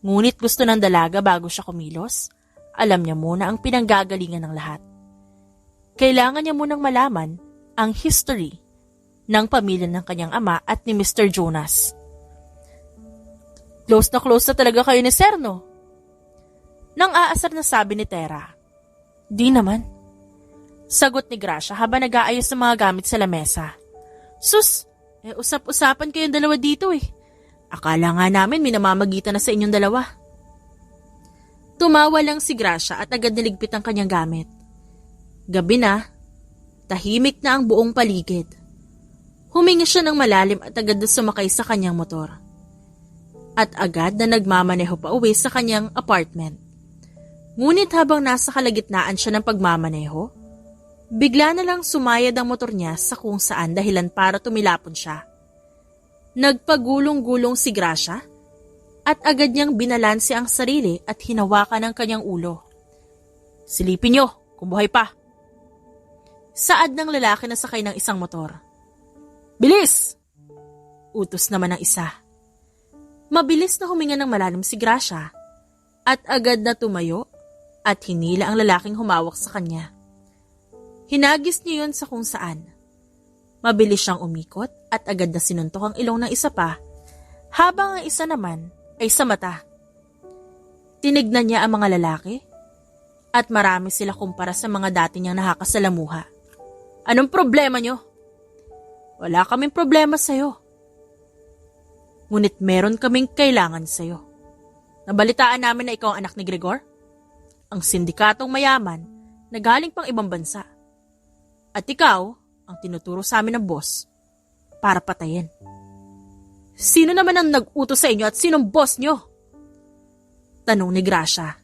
Ngunit gusto ng dalaga bago siya kumilos, alam niya muna ang pinanggagalingan ng lahat. Kailangan niya munang malaman ang history ng pamilya ng kanyang ama at ni Mr. Jonas. Close na talaga kayo ni Sir, no? Nang aasar na sabi ni Tera. Di naman. Sagot ni Gracia habang nag-aayos ng mga gamit sa lamesa. Sus, usap-usapan kayong dalawa dito eh. Akala nga namin minamamagitan na sa inyong dalawa. Tumawa lang si Gracia at agad niligpit ang kanyang gamit. Gabi na, tahimik na ang buong paligid. Huminga siya ng malalim at agad na sumakay sa kanyang motor. At agad na nagmamaneho pa uwi sa kanyang apartment. Ngunit habang nasa kalagitnaan siya ng pagmamaneho, bigla na lang sumayad ang motor niya sa kung saan dahilan para tumilapon siya. Nagpagulong-gulong si Gracia at agad niyang binalanse ang sarili at hinawakan ang kanyang ulo. Silipin niyo kung buhay pa. Saad ng lalaki na sakay ng isang motor. Bilis! Utos naman ng isa. Mabilis na huminga ng malalim si Gracia at agad na tumayo at hinila ang lalaking humawak sa kanya. Hinagis niya yun sa kung saan. Mabilis siyang umikot at agad na sinuntok ang ilong ng isa pa, habang ang isa naman ay sa mata. Tinignan niya ang mga lalaki at marami sila kumpara sa mga dati niyang nakakasalamuha. Anong problema niyo? Wala kaming problema sa'yo. Ngunit meron kaming kailangan sa'yo. Nabalitaan namin na ikaw ang anak ni Gregor? Ang sindikatong mayaman na galing pang ibang bansa. At ikaw ang tinuturo sa amin ng boss para patayin. Sino naman ang nag-utos sa inyo at sinong boss nyo? Tanong ni Gracia.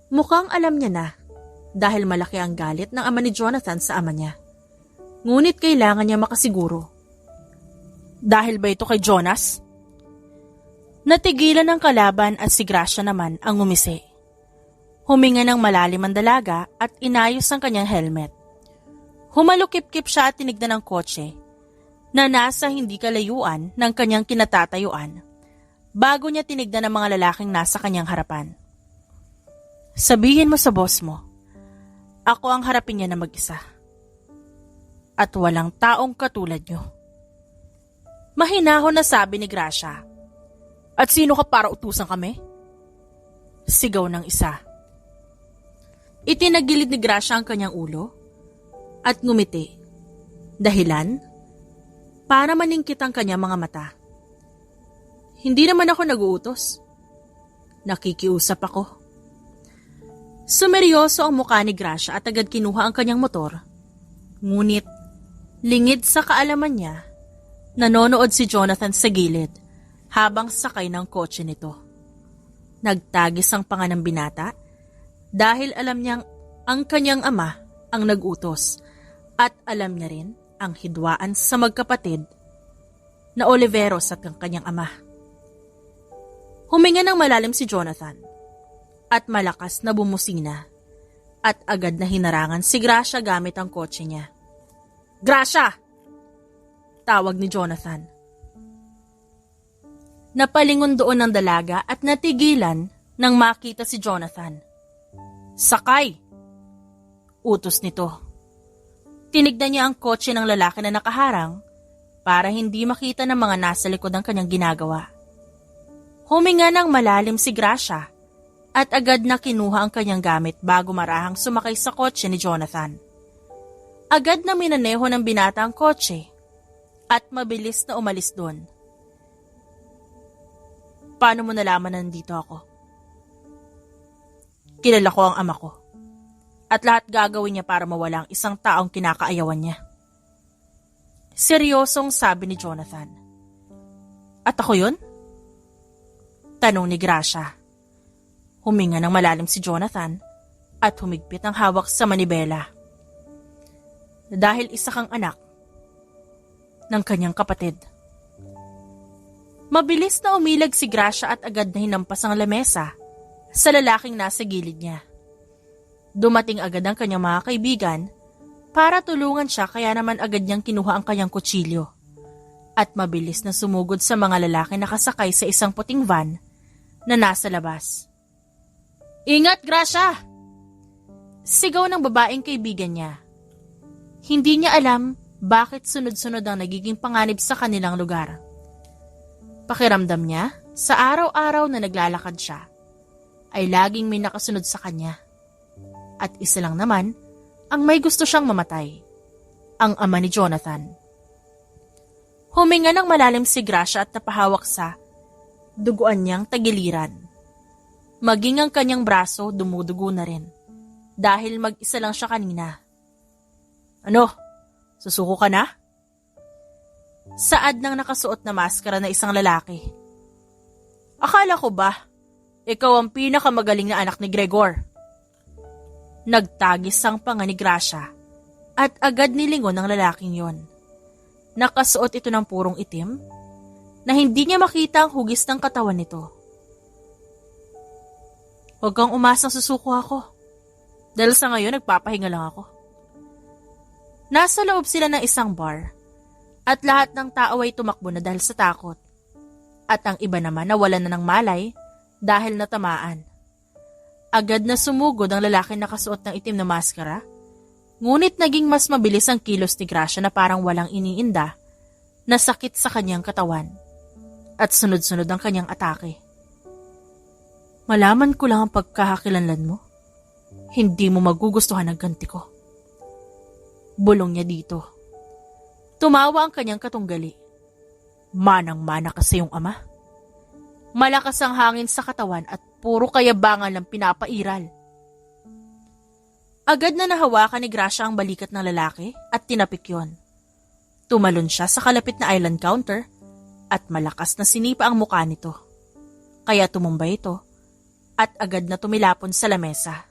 Mukhang alam niya na dahil malaki ang galit ng ama ni Jonathan sa ama niya. Ngunit kailangan niya makasiguro. Dahil ba ito kay Jonas? Natigilan ng kalaban at si Gracia naman ang ngumisi. Huminga ng malalim ang dalaga at inayos ang kanyang helmet. Humalukip-kip siya at tinignan ang kotse na nasa hindi kalayuan ng kanyang kinatatayuan bago niya tinignan ang mga lalaking nasa kanyang harapan. Sabihin mo sa boss mo, ako ang harapin niya na mag-isa. At walang taong katulad niyo. Mahinahon na sabi ni Gracia. At sino ka para utusan kami? Sigaw ng isa. Itinagilid ni Gracia ang kanyang ulo at ngumiti. Dahilan? Para maningkit ang kanyang mga mata. Hindi naman ako nag-uutos. Nakikiusap ako. Sumeryoso ang mukha ni Gracia at agad kinuha ang kanyang motor. Ngunit, lingid sa kaalaman niya, nanonood si Jonathan sa gilid habang sakay ng kotse nito. Nagtagis ang panga ng binata dahil alam niyang ang kanyang ama ang nag-utos at alam niya rin ang hidwaan sa magkapatid na Oliveros at ang kanyang ama. Huminga ng malalim si Jonathan at malakas na bumusina at agad na hinarangan si Gracia gamit ang kotse niya. Gracia! Tawag ni Jonathan. Napalingon doon ang dalaga at natigilan nang makita si Jonathan. Sakay! Utos nito. Tinignan niya ang kotse ng lalaki na nakaharang para hindi makita ng mga nasa likod ang kanyang ginagawa. Huminga ng malalim si Gracia at agad na kinuha ang kanyang gamit bago marahang sumakay sa kotse ni Jonathan. Agad na minaneho ng binata ang kotse at mabilis na umalis doon. Paano mo nalaman na nandito ako? Kilala ko ang ama ko. At lahat gagawin niya para mawala ang isang taong kinakaayawan niya. Seryosong sabi ni Jonathan. At ako yun? Tanong ni Gracia. Huminga ng malalim si Jonathan at humigpit ang hawak sa manibela. Dahil isa kang anak ng kanyang kapatid. Mabilis na umilag si Gracia at agad na hinampas ang lamesa sa lalaking nasa gilid niya. Dumating agad ang kanyang mga kaibigan para tulungan siya kaya naman agad niyang kinuha ang kanyang kutsilyo at mabilis na sumugod sa mga lalaki nakasakay sa isang puting van na nasa labas. Ingat, Gracia! Sigaw ng babaeng kaibigan niya. Hindi niya alam bakit sunod-sunod ang nagiging panganib sa kanilang lugar. Pakiramdam niya, sa araw-araw na naglalakad siya, ay laging may nakasunod sa kanya. At isa lang naman, ang may gusto siyang mamatay, ang ama ni Jonathan. Huminga ng malalim si Gracia at napahawak sa duguan niyang tagiliran. Maging ang kanyang braso dumudugo na rin, dahil mag-isa lang siya kanina. Ano? Susuko ka na? Saad ng nakasuot na maskara na isang lalaki. Akala ko ba, ikaw ang pinakamagaling na anak ni Gregor? Nagtagis ang panga ni Gracia at agad nilingon ng lalaking yon. Nakasuot ito ng purong itim na hindi niya makita ang hugis ng katawan nito. Huwag kang umasang susuko ako. Dahil sa ngayon nagpapahinga lang ako. Nasa loob sila ng isang bar at lahat ng tao ay tumakbo na dahil sa takot. At ang iba naman nawalan na ng malay dahil natamaan. Agad na sumugod ang lalaki na nakasuot ng itim na maskara, ngunit naging mas mabilis ang kilos ni Gracia na parang walang iniinda na sakit sa kanyang katawan at sunod-sunod ang kanyang atake. Malaman ko lang ang pagkakakilanlan mo. Hindi mo magugustuhan ang ganti ko. Bulong niya dito. Tumawa ang kanyang katunggali. Manang-mana ka sa iyong ama. Malakas ang hangin sa katawan at puro kayabangan lang pinapairal. Agad na nahawakan ni Gracia ang balikat ng lalaki at tinapik yon. Tumalon siya sa kalapit na island counter at malakas na sinipa ang mukha nito. Kaya tumumbay ito at agad na tumilapon sa lamesa.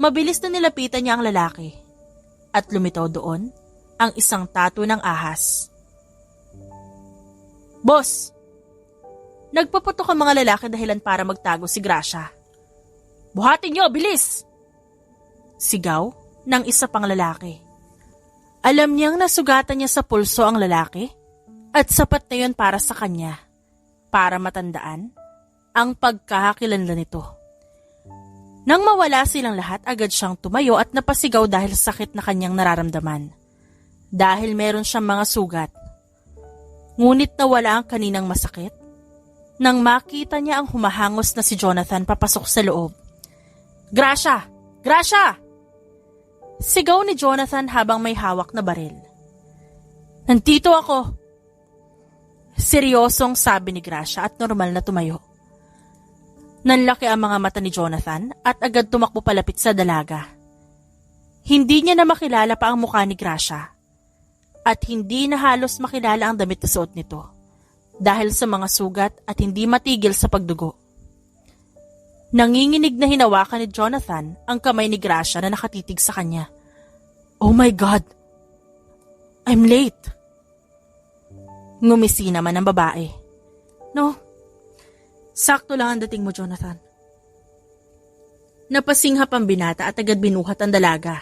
Mabilis na nilapitan niya ang lalaki at lumitaw doon ang isang tattoo ng ahas. Boss! Nagpaputok ang mga lalaki dahilan para magtago si Gracia. Buhatin niyo, bilis! Sigaw ng isa pang lalaki. Alam niyang nasugatan niya sa pulso ang lalaki at sapat na yun para sa kanya, para matandaan ang pagkakakilanlan nito. Nang mawala silang lahat, agad siyang tumayo at napasigaw dahil sa sakit na kanyang nararamdaman. Dahil meron siyang mga sugat. Ngunit nawala ang kaninang masakit nang makita niya ang humahangos na si Jonathan papasok sa loob. Gracia! Gracia! Sigaw ni Jonathan habang may hawak na baril. Nandito ako! Seryosong sabi ni Gracia at normal na tumayo. Nanlaki ang mga mata ni Jonathan at agad tumakbo palapit sa dalaga. Hindi niya na makilala pa ang mukha ni Gracia at hindi na halos makilala ang damit na suot nito dahil sa mga sugat at hindi matigil sa pagdugo. Nanginginig na hinawakan ni Jonathan ang kamay ni Gracia na nakatitig sa kanya. Oh my God! I'm late! Ngumisi naman ang babae. No, sakto lang ang dating mo, Jonathan. Napasinghap ang binata at agad binuhat ang dalaga.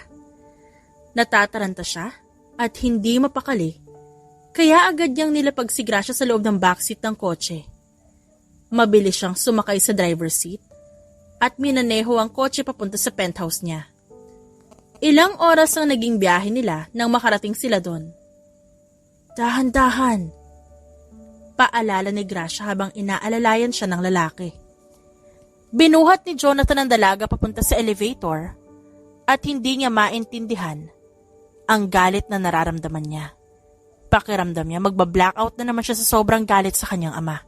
Natataranta siya at hindi mapakali, kaya agad niyang nilapag si Gracia sa loob ng backseat ng kotse. Mabilis siyang sumakay sa driver's seat at minaneho ang kotse papunta sa penthouse niya. Ilang oras ang naging biyahe nila nang makarating sila doon. Dahan-dahan, paalala ni Gracia habang inaalalayan siya ng lalaki. Binuhat ni Jonathan ang dalaga papunta sa elevator at hindi niya maintindihan ang galit na nararamdaman niya. Pakiramdam niya magba-blackout na naman siya sa sobrang galit sa kanyang ama.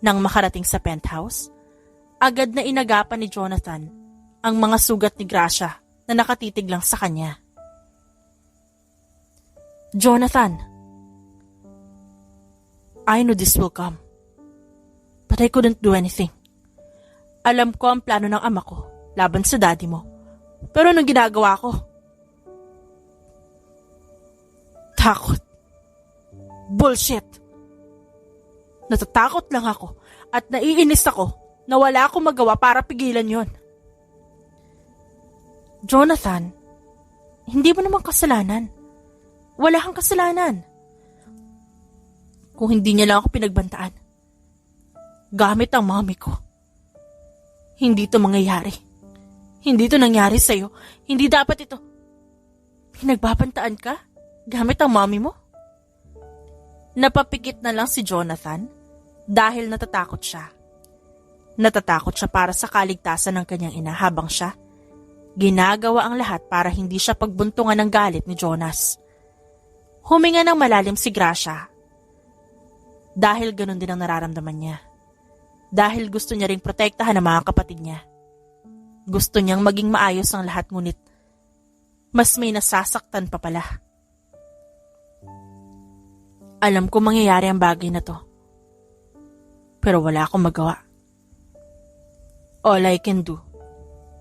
Nang makarating sa penthouse, agad na inagapan ni Jonathan ang mga sugat ni Gracia na nakatitig lang sa kanya. Jonathan, I knew this will come, but I couldn't do anything. Alam ko ang plano ng ama ko laban sa daddy mo, pero anong ginagawa ko? Takot. Bullshit. Natatakot lang ako at naiinis ako na wala akong magawa para pigilan yon. Jonathan, hindi mo naman kasalanan. Wala kang kasalanan. Kung hindi niya lang ako pinagbantaan, gamit ang mami ko, hindi ito mangyayari. Hindi ito nangyari sa'yo. Hindi dapat ito. Pinagbabantaan ka? Gamit ang mami mo? Napapikit na lang si Jonathan dahil natatakot siya. Natatakot siya para sa kaligtasan ng kanyang ina habang siya ginagawa ang lahat para hindi siya pagbuntungan ng galit ni Jonas. Huminga ng malalim si Gracia. Dahil ganun din ang nararamdaman niya. Dahil gusto niya ring protektahan ang mga kapatid niya. Gusto niyang maging maayos ang lahat ngunit mas may nasasaktan pa pala. Alam ko mangyayari ang bagay na to. Pero wala akong magawa. All I can do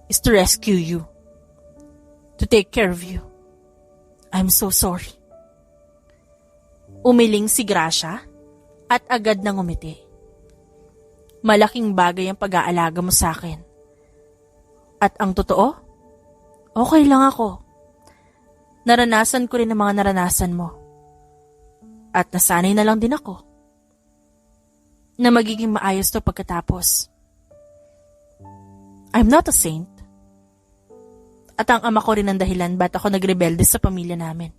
is to rescue you. To take care of you. I'm so sorry. Umiling si Gracia at agad nang umiti. Malaking bagay ang pag-aalaga mo sa akin. At ang totoo, okay lang ako. Naranasan ko rin ang mga naranasan mo. At nasanay na lang din ako. na magiging maayos to pagkatapos. I'm not a saint. At ang ama ko rin ang dahilan ba't ako nagrebelde sa pamilya namin.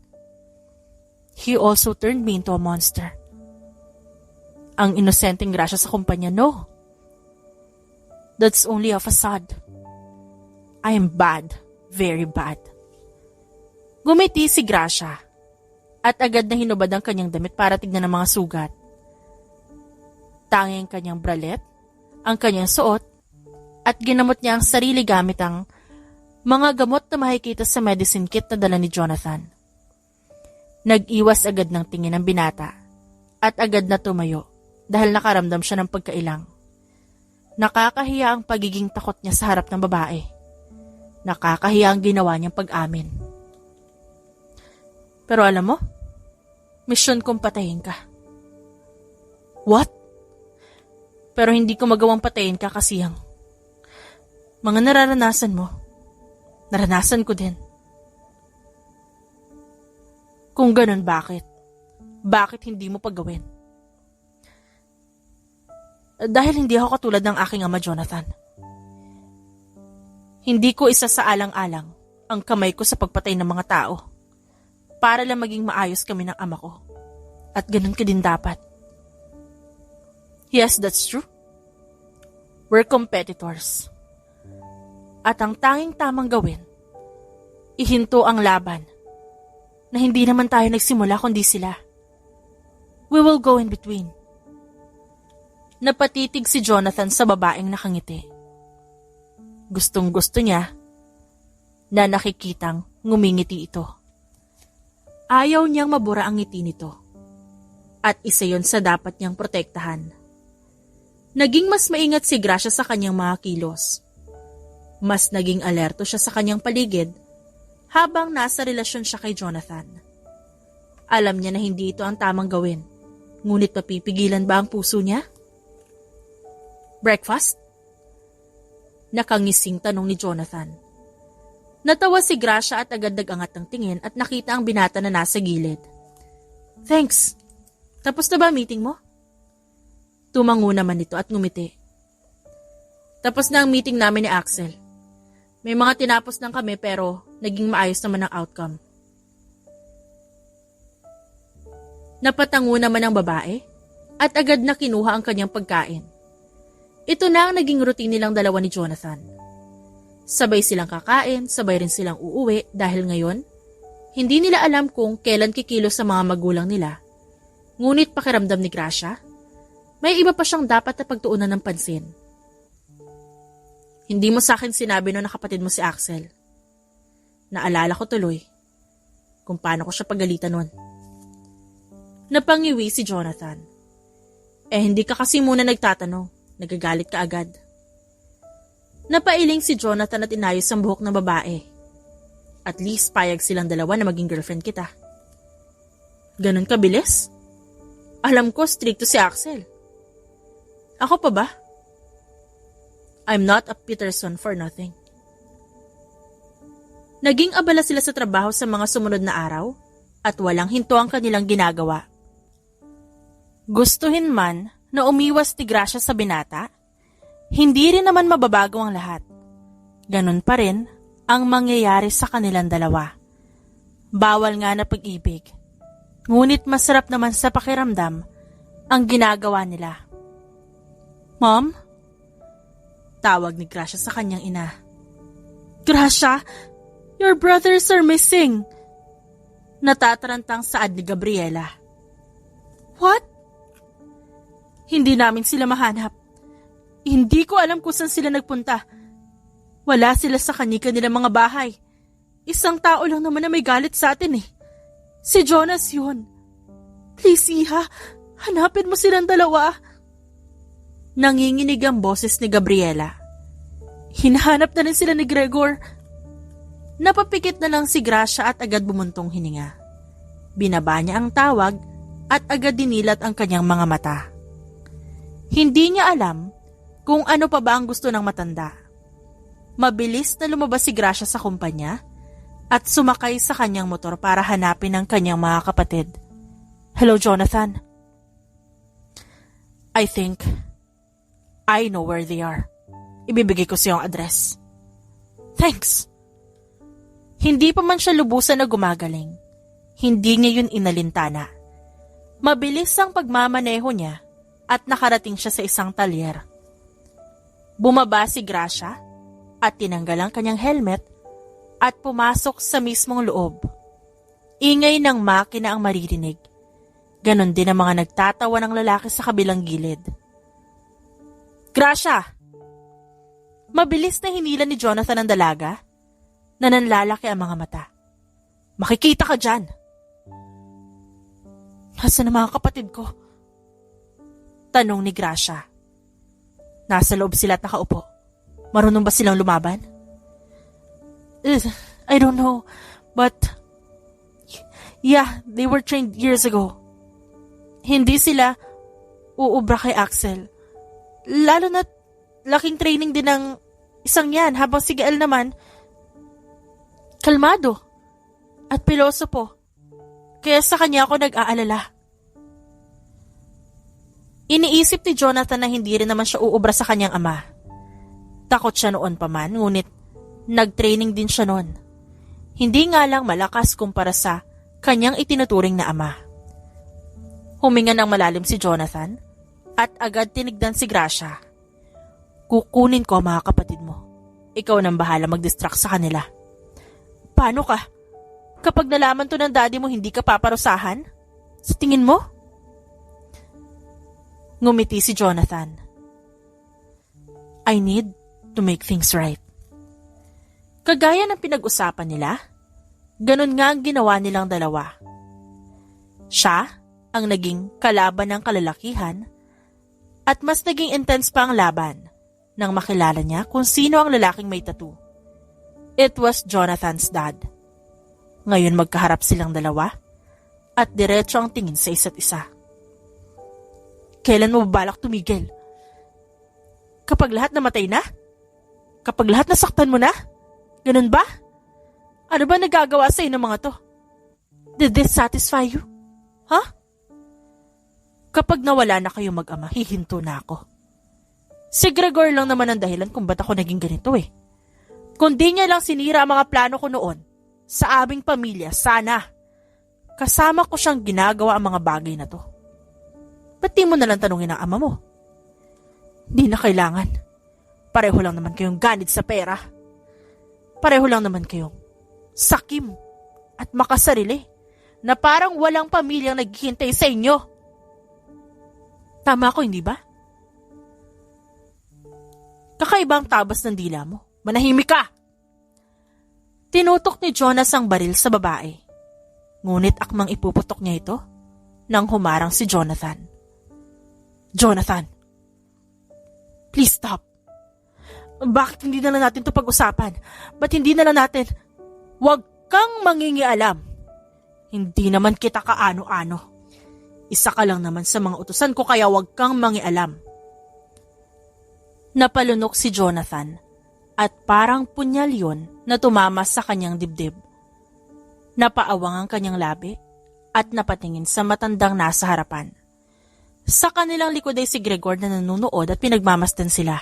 He also turned me into a monster. Ang inosenteng Gracia sa kumpanya, no. That's only a facade. I am bad, very bad. Gumiti si Gracia at agad na hinubad ang kanyang damit para tignan ang mga sugat. Tanging kanyang bralet, ang kanyang suot, at ginamot niya ang sarili gamit ang mga gamot na makikita sa medicine kit na dala ni Jonathan. Nag-iwas agad ng tingin ang binata at agad na tumayo dahil nakaramdam siya ng pagkailang. Nakakahiya ang pagiging takot niya sa harap ng babae. Nakakahiya ang ginawa niyang pag-amin. Pero alam mo, misyon kong patayin ka. What? Pero hindi ko magawang patayin ka kasi ang mga nararanasan mo, naranasan ko din. Kung ganun, bakit? Bakit hindi mo paggawin? Dahil hindi ako katulad ng aking ama, Jonathan. Hindi ko isa sa alang-alang ang kamay ko sa pagpatay ng mga tao para lang maging maayos kami ng ama ko. At ganun ka din dapat. Yes, that's true. We're competitors. At ang tanging tamang gawin, ihinto ang laban na hindi naman tayo nagsimula kundi sila. We will go in between. Napatitig si Jonathan sa babaeng nakangiti. Gustong-gusto niya na nakikitang ngumingiti ito. Ayaw niyang mabura ang ngiti nito. At isa yon sa dapat niyang protektahan. Naging mas maingat si Gracia sa kanyang mga kilos. Mas naging alerto siya sa kanyang paligid habang nasa relasyon siya kay Jonathan. Alam niya na hindi ito ang tamang gawin, ngunit mapipigilan ba ang puso niya? Breakfast? Nakangising tanong ni Jonathan. Natawa si Gracia at agad nagangat ng tingin at nakita ang binata na nasa gilid. Thanks. Tapos na ba meeting mo? Tumango naman ito at ngumiti. Tapos na ang meeting namin ni Axel. May mga tinapos lang kami pero naging maayos naman ang outcome. Napatango naman ang babae at agad na kinuha ang kanyang pagkain. Ito na ang naging routine nilang dalawa ni Jonathan. Sabay silang kakain, sabay rin silang uuwi dahil ngayon, hindi nila alam kung kailan kikilos sa mga magulang nila. Ngunit pakiramdam ni Gracia, may iba pa siyang dapat na pagtuunan ng pansin. Hindi mo sa akin sinabi no na kapatid mo si Axel. Naalala ko tuloy kung paano ko siya pagalitan nun. Napangiwi si Jonathan. Hindi ka kasi muna nagtatanong, nagagalit ka agad. Napailing si Jonathan at inayos ang buhok ng babae. At least payag silang dalawa na maging girlfriend kita. Ganon kabilis? Alam ko stricto si Axel. Ako pa ba? I'm not a Peterson for nothing. Naging abala sila sa trabaho sa mga sumunod na araw at walang hinto ang kanilang ginagawa. Gustuhin man na umiwas ni Gracia sa binata, hindi rin naman mababago ang lahat. Ganun pa rin ang mangyayari sa kanilang dalawa. Bawal nga na pag-ibig, ngunit masarap naman sa pakiramdam ang ginagawa nila. Mom? Tawag ni Gracia sa kanyang ina. Gracia, your brothers are missing. Natatarantang saad ni Gabriela. What? Hindi namin sila mahanap. Hindi ko alam kung saan sila nagpunta. Wala sila sa kanilang mga bahay. Isang tao lang naman na may galit sa atin eh. Si Jonas yun. Please, Iha, hanapin mo silang dalawa. Nanginginig ang boses ni Gabriela. Hinahanap na rin sila ni Gregor. Napapikit na lang si Gracia at agad bumuntong hininga. Binaba niya ang tawag at agad dinilat ang kanyang mga mata. Hindi niya alam kung ano pa ba ang gusto ng matanda. Mabilis na lumabas si Gracia sa kumpanya at sumakay sa kanyang motor para hanapin ang kanyang mga kapatid. Hello, Jonathan. I think I know where they are. Ibibigay ko sa iyong address. Thanks. Hindi pa man siya lubusan na gumagaling. Hindi niya yun inalintana. Mabilis ang pagmamaneho niya at nakarating siya sa isang talyer. Bumaba si Gracia at tinanggal ang kanyang helmet at pumasok sa mismong loob. Ingay ng makina ang maririnig. Ganon din ang mga nagtatawa ng lalaki sa kabilang gilid. Gracia! Mabilis na hinila ni Jonathan ang dalaga na nanlalaki ang mga mata. Makikita ka dyan! Nasaan ang mga kapatid ko? Tanong ni Gracia. Nasa loob sila at nakaupo. Marunong ba silang lumaban? I don't know, but yeah, they were trained years ago. Hindi sila uubra kay Axel. Lalo na laking training din ng isang yan, habang si Gael naman, kalmado at pilosopo. Kaya sa kanya ako nag-aalala. Iniisip ni Jonathan na hindi rin naman siya uubra sa kanyang ama. Takot siya noon pa man, ngunit nag-training din siya noon. Hindi nga lang malakas kumpara sa kanyang itinuturing na ama. Huminga ng malalim si Jonathan at agad tinigdan si Gracia. Kukunin ko ang mga kapatid mo. Ikaw nang bahala mag-distract sa kanila. Paano ka? Kapag nalaman to ng daddy mo, hindi ka paparusahan? Sa tingin mo? Ngumiti si Jonathan. I need to make things right. Kagaya ng pinag-usapan nila, ganun nga ang ginawa nilang dalawa. Siya ang naging kalaban ng kalalakihan at mas naging intense pa ang laban nang makilala niya kung sino ang lalaking may tattoo. It was Jonathan's dad. Ngayon magkaharap silang dalawa at diretso ang tingin sa isa't isa. Kailan mo balak tumigil? Kapag lahat namatay na? Kapag lahat nasaktan mo na? Ganun ba? Ano ba nagagawa sa'yo ng mga to? Did this satisfy you? Huh? Kapag nawala na kayo mag-ama, hihinto na ako. Si Gregor lang naman ang dahilan kung ba't ako naging ganito eh. Kung di niya lang sinira ang mga plano ko noon, sa aming pamilya, sana. Kasama ko siyang ginagawa ang mga bagay na to. Ba't di mo nalang tanungin ang ama mo? Di na kailangan. Pareho lang naman kayong ganid sa pera. Pareho lang naman kayong sakim at makasarili na parang walang pamilyang naghihintay sa inyo. Tama ako, hindi ba? Kakaiba ang tabas ng dila mo. Manahimik ka! Tinutok ni Jonas ang baril sa babae. Ngunit akmang ipuputok niya ito nang humarang si Jonathan. Jonathan! Please stop! Bakit hindi na lang natin ito pag-usapan? Ba't hindi na lang natin? Huwag kang mangingialam. Hindi naman kita kaano-ano. Isa ka lang naman sa mga utusan ko kaya huwag kang mangialam. Napalunok si Jonathan at parang punyal yun na tumama sa kanyang dibdib. Napaawang ang kanyang labi at napatingin sa matandang nasa harapan. Sa kanilang likod ay si Gregor na nanunood at pinagmamasdan sila.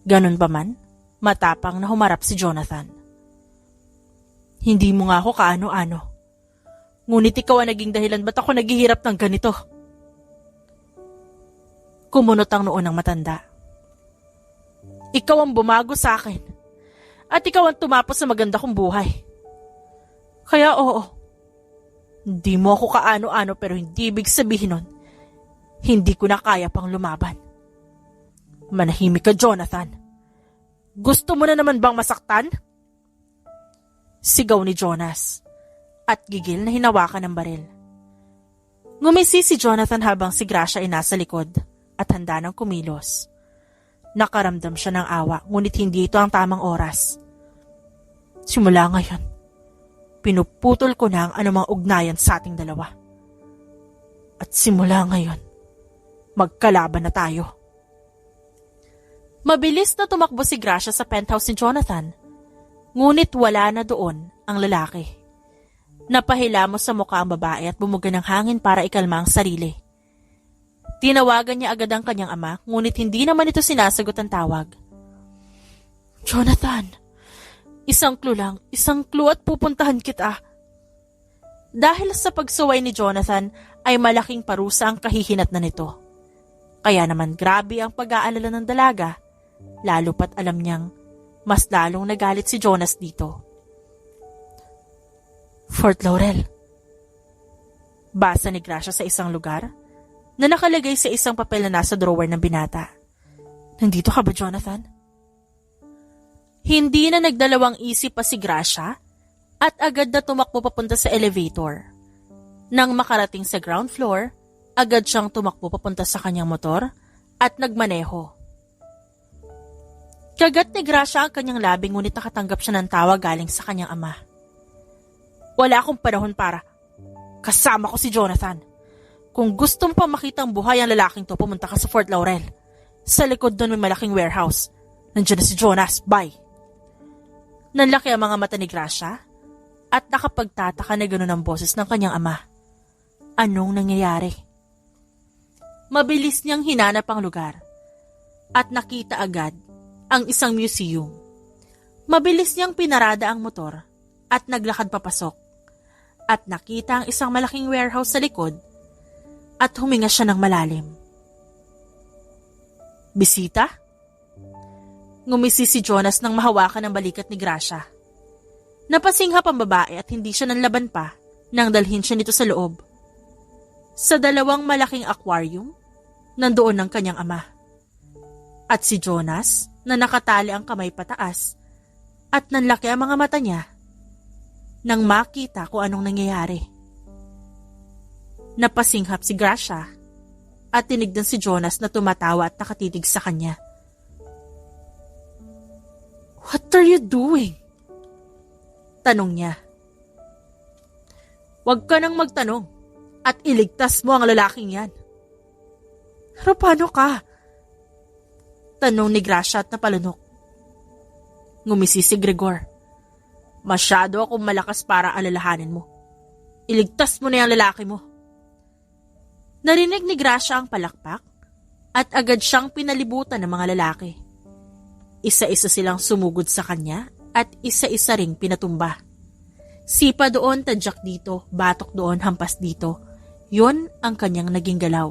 Ganun pa man, matapang na humarap si Jonathan. Hindi mo nga ako kaano-ano. Ngunit ikaw ang naging dahilan ba't ako naghihirap ng ganito? Kumunot ang noo ng matanda. Ikaw ang bumago sa akin. At ikaw ang tumapos sa maganda kong buhay. Kaya oo, hindi mo ako kaano-ano pero hindi ibig sabihin nun, hindi ko na kaya pang lumaban. Manahimik ka, Jonathan. Gusto mo na naman bang masaktan? Sigaw ni Jonas at gigil na hinawakan ng baril. Ngumisi si Jonathan habang si Gracia ay nasa likod at handa ng kumilos. Nakaramdam siya ng awa, ngunit hindi ito ang tamang oras. Simula ngayon, pinuputol ko na ang anumang ugnayan sa ating dalawa. At simula ngayon, magkalaban na tayo. Mabilis na tumakbo si Gracia sa penthouse ni Jonathan, ngunit wala na doon ang lalaki. Napahilamos sa mukha ang babae at bumuga ng hangin para ikalma ang sarili. Tinawagan niya agad ang kanyang ama, ngunit hindi naman ito sinasagot ang tawag. Jonathan, isang clue lang, isang clue at pupuntahan kita. Dahil sa pagsuway ni Jonathan ay malaking parusa ang kahihinat na nito. Kaya naman grabe ang pag-aalala ng dalaga, lalo pat alam niyang mas lalong nagalit si Jonas dito. Fort Laurel. Basa ni Gracia sa isang lugar na nakalagay sa isang papel na nasa drawer ng binata. Nandito ka ba, Jonathan? Hindi na nagdalawang isip pa si Gracia at agad na tumakbo papunta sa elevator. Nang makarating sa ground floor, agad siyang tumakbo papunta sa kanyang motor at nagmaneho. Kagat ni Gracia ang kanyang labi ngunit nakatanggap siya ng tawag galing sa kanyang ama. Wala akong panahon para kasama ko si Jonathan. Kung gusto mo pa makita ang buhay ang lalaking to, pumunta ka sa Fort Laurel. Sa likod doon may malaking warehouse. Nandiyan na si Jonas. Bye. Nanlaki ang mga mata ni Gracia at nakapagtataka na gano'n ang boses ng kanyang ama. Anong nangyayari? Mabilis niyang hinanap ang lugar at nakita agad ang isang museum. Mabilis niyang pinarada ang motor at naglakad papasok at nakita ang isang malaking warehouse sa likod at huminga siya ng malalim. Bisita? Ngumisi si Jonas nang mahawakan ang balikat ni Gracia. Napasinghap ang babae at hindi siya nanlaban pa nang dalhin siya nito sa loob. Sa dalawang malaking aquarium, nandoon ang kanyang ama. At si Jonas na nakatali ang kamay pataas at nanlaki ang mga mata niya nang makita kung anong nangyayari. Napasinghap si Gracia at tinignan si Jonas na tumatawa at nakatitig sa kanya. What are you doing? Tanong niya. Huwag ka nang magtanong at iligtas mo ang lalaking yan. Pero paano ka? Tanong ni Gracia at napalunok. Ngumisi si Gregor. Masyado akong malakas para alalahanin mo. Iligtas mo na yung lalaki mo. Narinig ni Gracia ang palakpak at agad siyang pinalibutan ng mga lalaki. Isa-isa silang sumugod sa kanya at isa-isa ring pinatumba. Sipa doon, tadyak dito, batok doon, hampas dito. Yun ang kanyang naging galaw.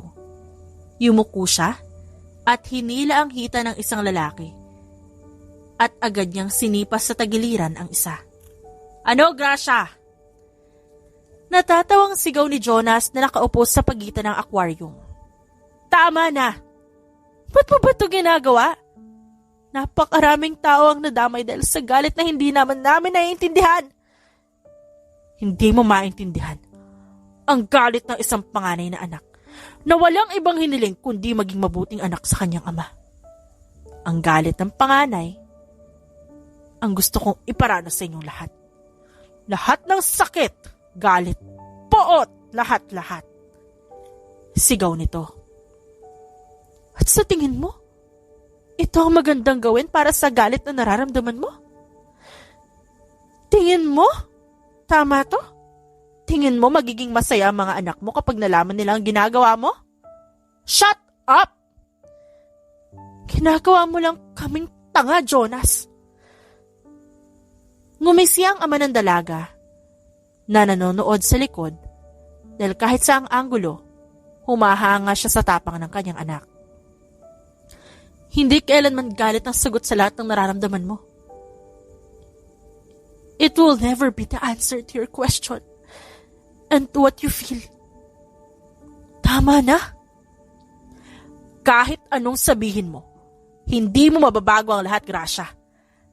Yumuko siya at hinila ang hita ng isang lalaki. At agad niyang sinipas sa tagiliran ang isa. Ano, Gracia? Natatawang sigaw ni Jonas na nakaupo sa pagitan ng aquarium. Tama na! Ba't mo ba ito ginagawa? Napakaraming tao ang nadamay dahil sa galit na hindi naman namin naiintindihan. Hindi mo maintindihan ang galit ng isang panganay na anak na walang ibang hiniling kundi maging mabuting anak sa kanyang ama. Ang galit ng panganay ang gusto kong iparanas sa inyong lahat. Lahat ng sakit, galit, poot, lahat-lahat. Sigaw nito. At sa tingin mo, ito ang magandang gawin para sa galit na nararamdaman mo? Tingin mo? Tama to? Tingin mo magiging masaya ang mga anak mo kapag nalaman nila ang ginagawa mo? Shut up! Ginagawa mo lang kaming tanga, Jonas. Ngumisi ang ama ng dalaga na nanonood sa likod dahil kahit sa ang anggulo, humahanga siya sa tapang ng kanyang anak. Hindi kailanman galit ang sagot sa lahat ng nararamdaman mo. It will never be the answer to your question and to what you feel. Tama na. Kahit anong sabihin mo, hindi mo mababago ang lahat, Gracia.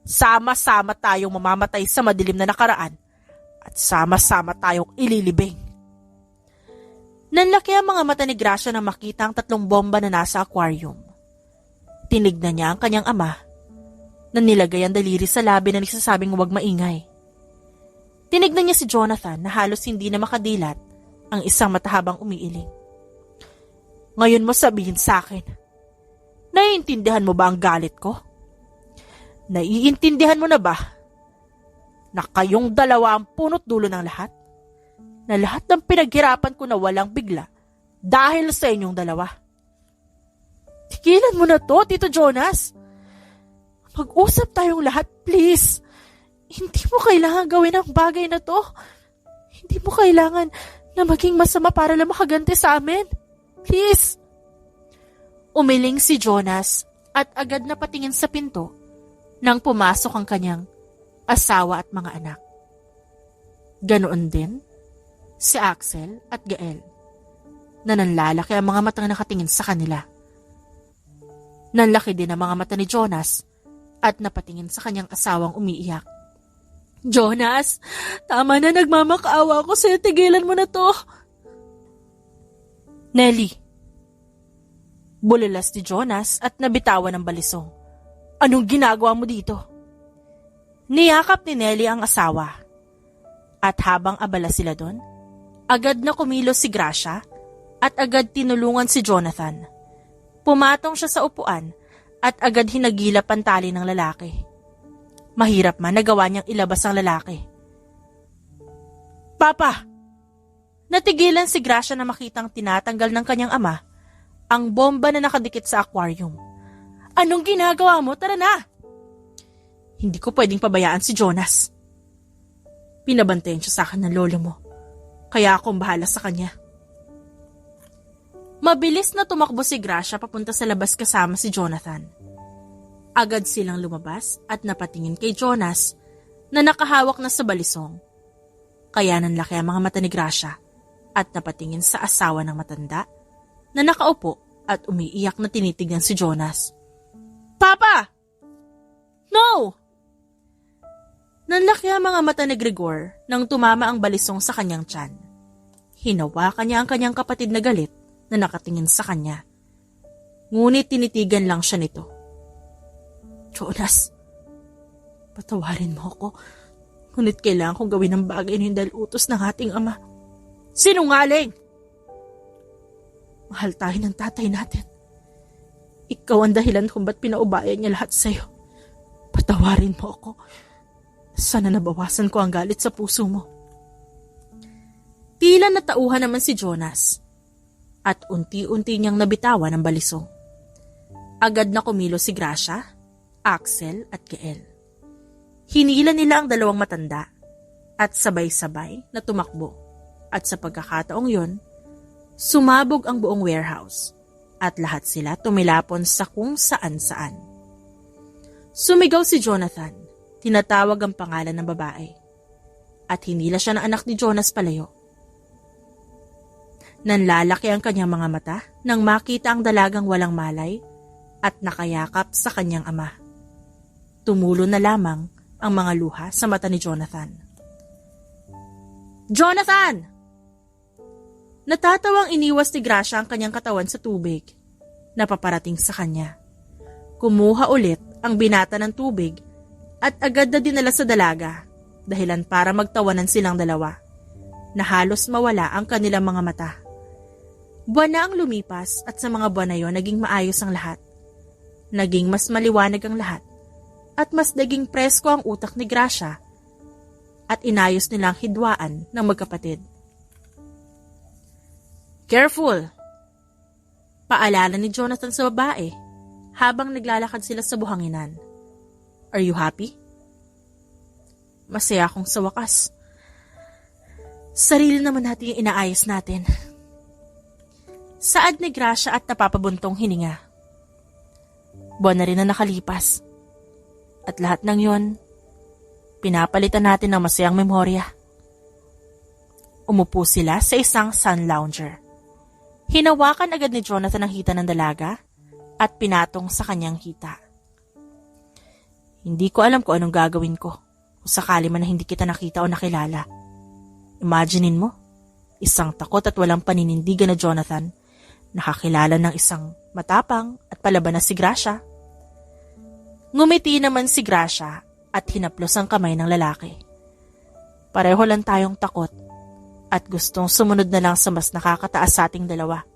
Sama-sama tayong mamamatay sa madilim na nakaraan at sama-sama tayong ililibing. Nanlaki ang mga mata ni Gracia nang makita ang 3 bomba na nasa aquarium. Tinignan niya ang kanyang ama na nilagay ang daliri sa labi na nagsasabing huwag maingay. Tinignan niya si Jonathan na halos hindi na makadilat ang isang matahabang umiiling. Ngayon mo sabihin sa akin, naiintindihan mo ba ang galit ko? Naiintindihan mo na ba na kayong dalawa ang punot dulo ng lahat? Na lahat ng pinaghirapan ko na walang bigla dahil sa inyong dalawa. Tigilan mo na to, Tito Jonas. Mag-usap tayong lahat, please. Hindi mo kailangan gawin ang bagay na to. Hindi mo kailangan na maging masama para lang makaganti sa amin. Please. Umiling si Jonas at agad na patingin sa pinto nang pumasok ang kanyang asawa at mga anak. Ganoon din si Axel at Gael na nanlalaki ang mga matang nakatingin sa kanila. Nanlaki din ang mga mata ni Jonas at napatingin sa kanyang asawang umiiyak. Jonas, tama na, nagmamakaawa ako sa'yo, tigilan mo na to. Nelly. Bulalas ni Jonas at nabitawan ng balisong. Anong ginagawa mo dito? Niyakap ni Nelly ang asawa. At habang abala sila doon, agad na kumilos si Gracia at agad tinulungan si Jonathan. Pumatong siya sa upuan at agad hinagilap ang tali ng lalaki. Mahirap man nagawa niyang ilabas ang lalaki. Papa! Natigilan si Gracia na makitang tinatanggal ng kanyang ama ang bomba na nakadikit sa aquarium. Anong ginagawa mo? Tara na! Hindi ko pwedeng pabayaan si Jonas. Pinabantayan siya sa akin ng lolo mo. Kaya akong bahala sa kanya. Mabilis na tumakbo si Gracia papunta sa labas kasama si Jonathan. Agad silang lumabas at napatingin kay Jonas na nakahawak na sa balisong. Kaya nanlaki ang mga mata ni Gracia at napatingin sa asawa ng matanda na nakaupo at umiiyak na tinitignan si Jonas. Papa! No! Nanlaki ang mga mata ni Gregor nang tumama ang balisong sa kanyang tiyan. Hinawakan niya ang kanyang kapatid na galit na nakatingin sa kanya. Ngunit tinitigan lang siya nito. Jonas, patawarin mo ako. Ngunit kailangan kong gawin ang bagay na dahil utos ng ating ama. Sinungaling! Mahal tayo ng tatay natin. Ikaw ang dahilan kung ba't pinaubayan niya lahat sa'yo. Patawarin mo ako. Sana nabawasan ko ang galit sa puso mo. Tila natauhan naman si Jonas at unti-unti niyang nabitawan ang balisong. Agad na kumilos si Gracia, Axel at Gael. Hinila nila ang dalawang matanda at sabay-sabay na tumakbo at sa pagkakataong yon, sumabog ang buong warehouse at lahat sila tumilapon sa kung saan-saan. Sumigaw si Jonathan, tinatawag ang pangalan ng babae at hinila siya ng anak ni Jonas palayo. Nanlalaki ang kanyang mga mata nang makita ang dalagang walang malay at nakayakap sa kanyang ama. Tumulo na lamang ang mga luha sa mata ni Jonathan. Jonathan! Natatawang iniwas ni Gracia ang kanyang katawan sa tubig na paparating sa kanya. Kumuha ulit ang binata ng tubig at agad na dinala sa dalaga dahilan para magtawanan silang dalawa na halos mawala ang kanilang mga mata. Buwan na ang lumipas at sa mga buwan na yon naging maayos ang lahat. Naging mas maliwanag ang lahat at mas naging presko ang utak ni Gracia at inayos nilang hidwaan ng magkapatid. Careful! Paalala ni Jonathan sa babae habang naglalakad sila sa buhanginan. Are you happy? Masaya akong sa wakas. Sarili naman natin yung inaayos natin. Saad ni Gracia at napapabuntong hininga. Buwan na rin na nakalipas. At lahat ng yon, pinapalitan natin ng masayang memorya. Umupo sila sa isang sun lounger. Hinawakan agad ni Jonathan ang hita ng dalaga at pinatong sa kanyang hita. Hindi ko alam kung anong gagawin ko kung sakali man na hindi kita nakita o nakilala. Imaginein mo, isang takot at walang paninindigan na Jonathan, nakakilala ng isang matapang at palaban na si Gracia. Ngumiti naman si Gracia at hinaplos ang kamay ng lalaki. Pareho lang tayong takot at gustong sumunod na lang sa mas nakakataas sa ating dalawa.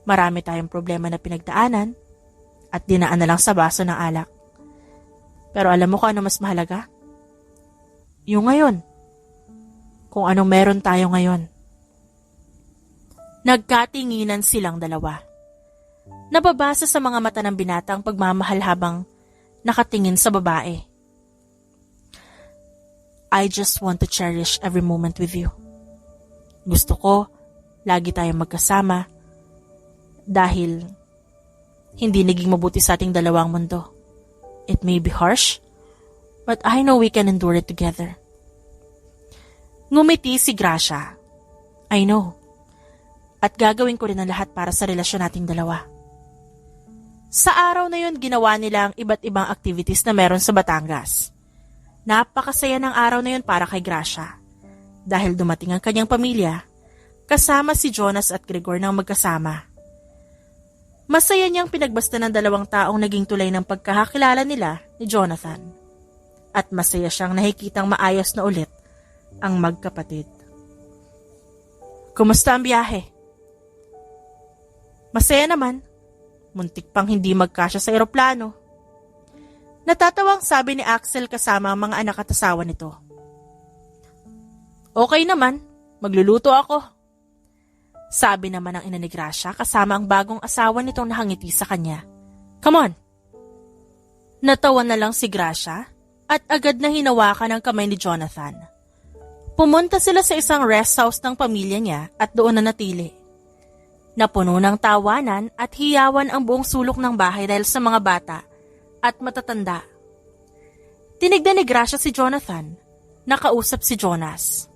Marami tayong problema na pinagdaanan at dinaan na lang sa baso ng alak. Pero alam mo kung ano mas mahalaga? Yung ngayon. Kung anong meron tayo ngayon. Nagkatinginan silang dalawa. Nababasa sa mga mata ng binata ang pagmamahal habang nakatingin sa babae. I just want to cherish every moment with you. Gusto ko, lagi tayong magkasama dahil hindi naging mabuti sa ating dalawang mundo. It may be harsh, but I know we can endure it together. Ngumiti si Gracia. I know. At gagawin ko rin ang lahat para sa relasyon nating dalawa. Sa araw na yun, ginawa nila ang iba't ibang activities na meron sa Batangas. Napakasaya ng araw na yun para kay Gracia. Dahil dumating ang kanyang pamilya, kasama si Jonas at Gregor nang magkasama. Masaya niyang pinagbasta ng dalawang taong naging tulay ng pagkakakilala nila ni Jonathan. At masaya siyang nakikitang maayos na ulit ang magkapatid. Kumusta ang biyahe? Masaya naman. Muntik pang hindi magkasya sa eroplano. Natatawang sabi ni Axel kasama ang mga anak at asawa nito. Okay naman, magluluto ako. Sabi naman ng ina ni Gracia kasama ang bagong asawa nitong nakangiti sa kanya. Come on! Natawa na lang si Gracia at agad na hinawakan ang kamay ni Jonathan. Pumunta sila sa isang rest house ng pamilya niya at doon na natili. Napuno ng tawanan at hiyawan ang buong sulok ng bahay dahil sa mga bata at matatanda. Tinignan ni Gracia si Jonathan, nakausap si Jonas.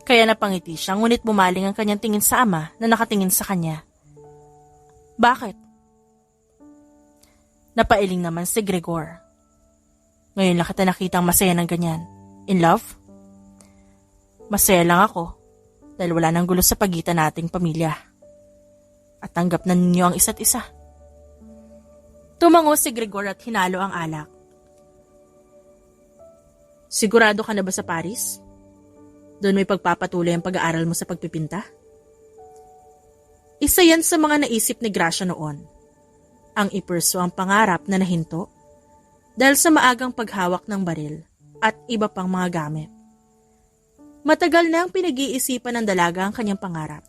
Kaya napangiti siya ngunit bumaling ang kanyang tingin sa ama na nakatingin sa kanya. Bakit? Napailing naman si Gregor. Ngayon lang kita nakitang masaya ng ganyan. In love? Masaya lang ako dahil wala nang gulo sa pagitan nating pamilya. At tanggap na ninyo ang isa't isa. Tumango si Gregor at hinalo ang alak. Sigurado ka na ba sa Paris? Doon may pagpapatuloy ang pag-aaral mo sa pagpipinta? Isa yan sa mga naisip ni Gracia noon. Ang ipurso ang pangarap na nahinto dahil sa maagang paghawak ng baril at iba pang mga gamit. Matagal na ang pinag-iisipan ng dalaga ang kanyang pangarap.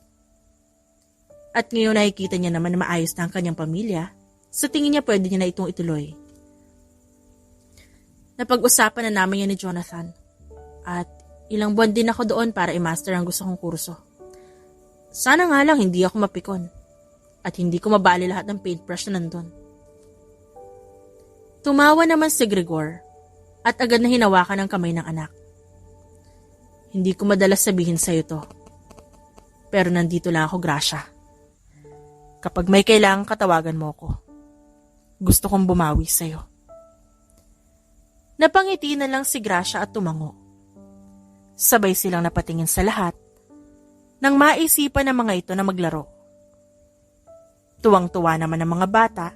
At ngayon nakikita niya naman na maayos na ang kanyang pamilya, sa tingin niya pwede niya na itong ituloy. Napag-usapan na namin yan ni Jonathan at ilang buwan din ako doon para i-master ang gusto kong kurso. Sana nga lang hindi ako mapikon at hindi ko mabali lahat ng paintbrush na nandun. Tumawa naman si Gregor at agad na hinawakan ang kamay ng anak. Hindi ko madalas sabihin sa'yo to, pero nandito lang ako, Gracia. Kapag may kailangan katawagan mo ko. Gusto kong bumawi sa'yo. Napangiti na lang si Gracia at tumango. Sabay silang napatingin sa lahat nang maisipan ng mga ito na maglaro. Tuwang-tuwa naman ang mga bata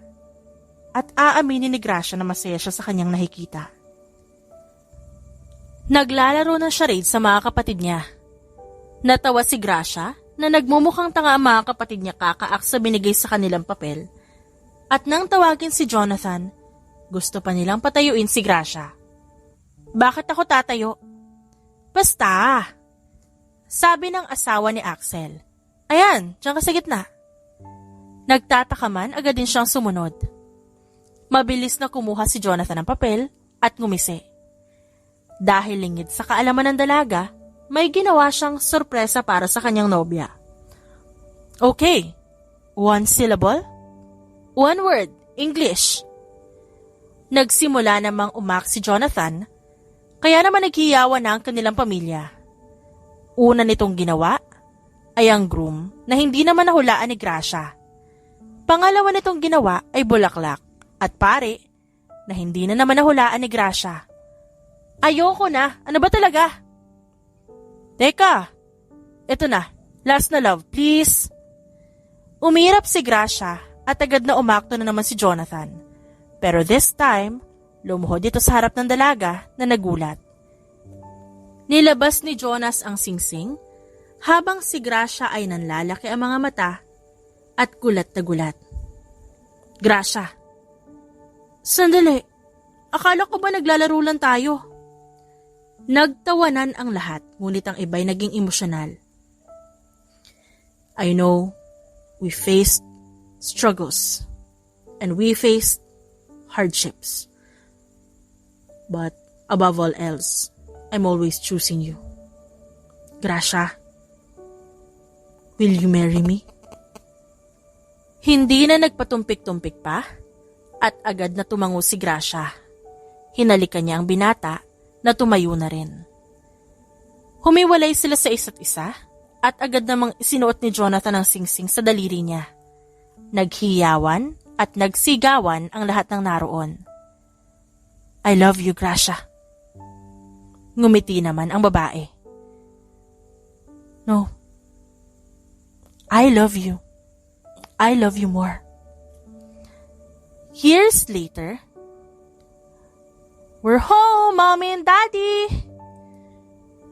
at aaminin ni Gracia na masaya siya sa kanyang nakikita. Naglalaro ng charade sa mga kapatid niya. Natawa si Gracia na nagmumukhang tanga ang mga kapatid niya kakaak sa binigay sa kanilang papel at nang tawagin si Jonathan, gusto pa nilang patayuin si Gracia. Bakit ako tatayo? Basta! Sabi ng asawa ni Axel. Ayan, diyan ka sa gitna. Nagtataka man, agad din siyang sumunod. Mabilis na kumuha si Jonathan ng papel at ngumisi. Dahil lingid sa kaalaman ng dalaga, may ginawa siyang sorpresa para sa kanyang nobya. Okay, 1 syllable, 1 word, English. Nagsimula namang umak si Jonathan, kaya naman naghiyawan na ang kanilang pamilya. Una nitong ginawa ay ang groom na hindi naman nahulaan ni Gracia. Pangalawa nitong ginawa ay bulaklak at pare na hindi na naman nahulaan ni Gracia. Ayoko na. Ano ba talaga? Teka. Ito na. Last na love, please. Umirap si Gracia at agad na umakto na naman si Jonathan. Pero this time, lumuhod ito sa harap ng dalaga na nagulat. Nilabas ni Jonas ang singsing habang si Gracia ay nanlalaki ang mga mata at gulat na gulat. Gracia. Sandali. Akala ko ba naglalaro lang tayo? Nagtawanan ang lahat, ngunit ang iba'y naging emosyonal. I know, we faced struggles, and we faced hardships. But above all else, I'm always choosing you. Gracia, will you marry me? Hindi na nagpatumpik-tumpik pa at agad na tumango si Gracia. Hinalikan niya ang binata na tumayo na rin. Humiwalay sila sa isa't isa at agad namang isinuot ni Jonathan ang singsing sa daliri niya. Naghiyawan at nagsigawan ang lahat ng naroon. I love you, Gracia. Ngumiti naman ang babae. No. I love you. I love you more. Years later, we're home, Mommy and Daddy!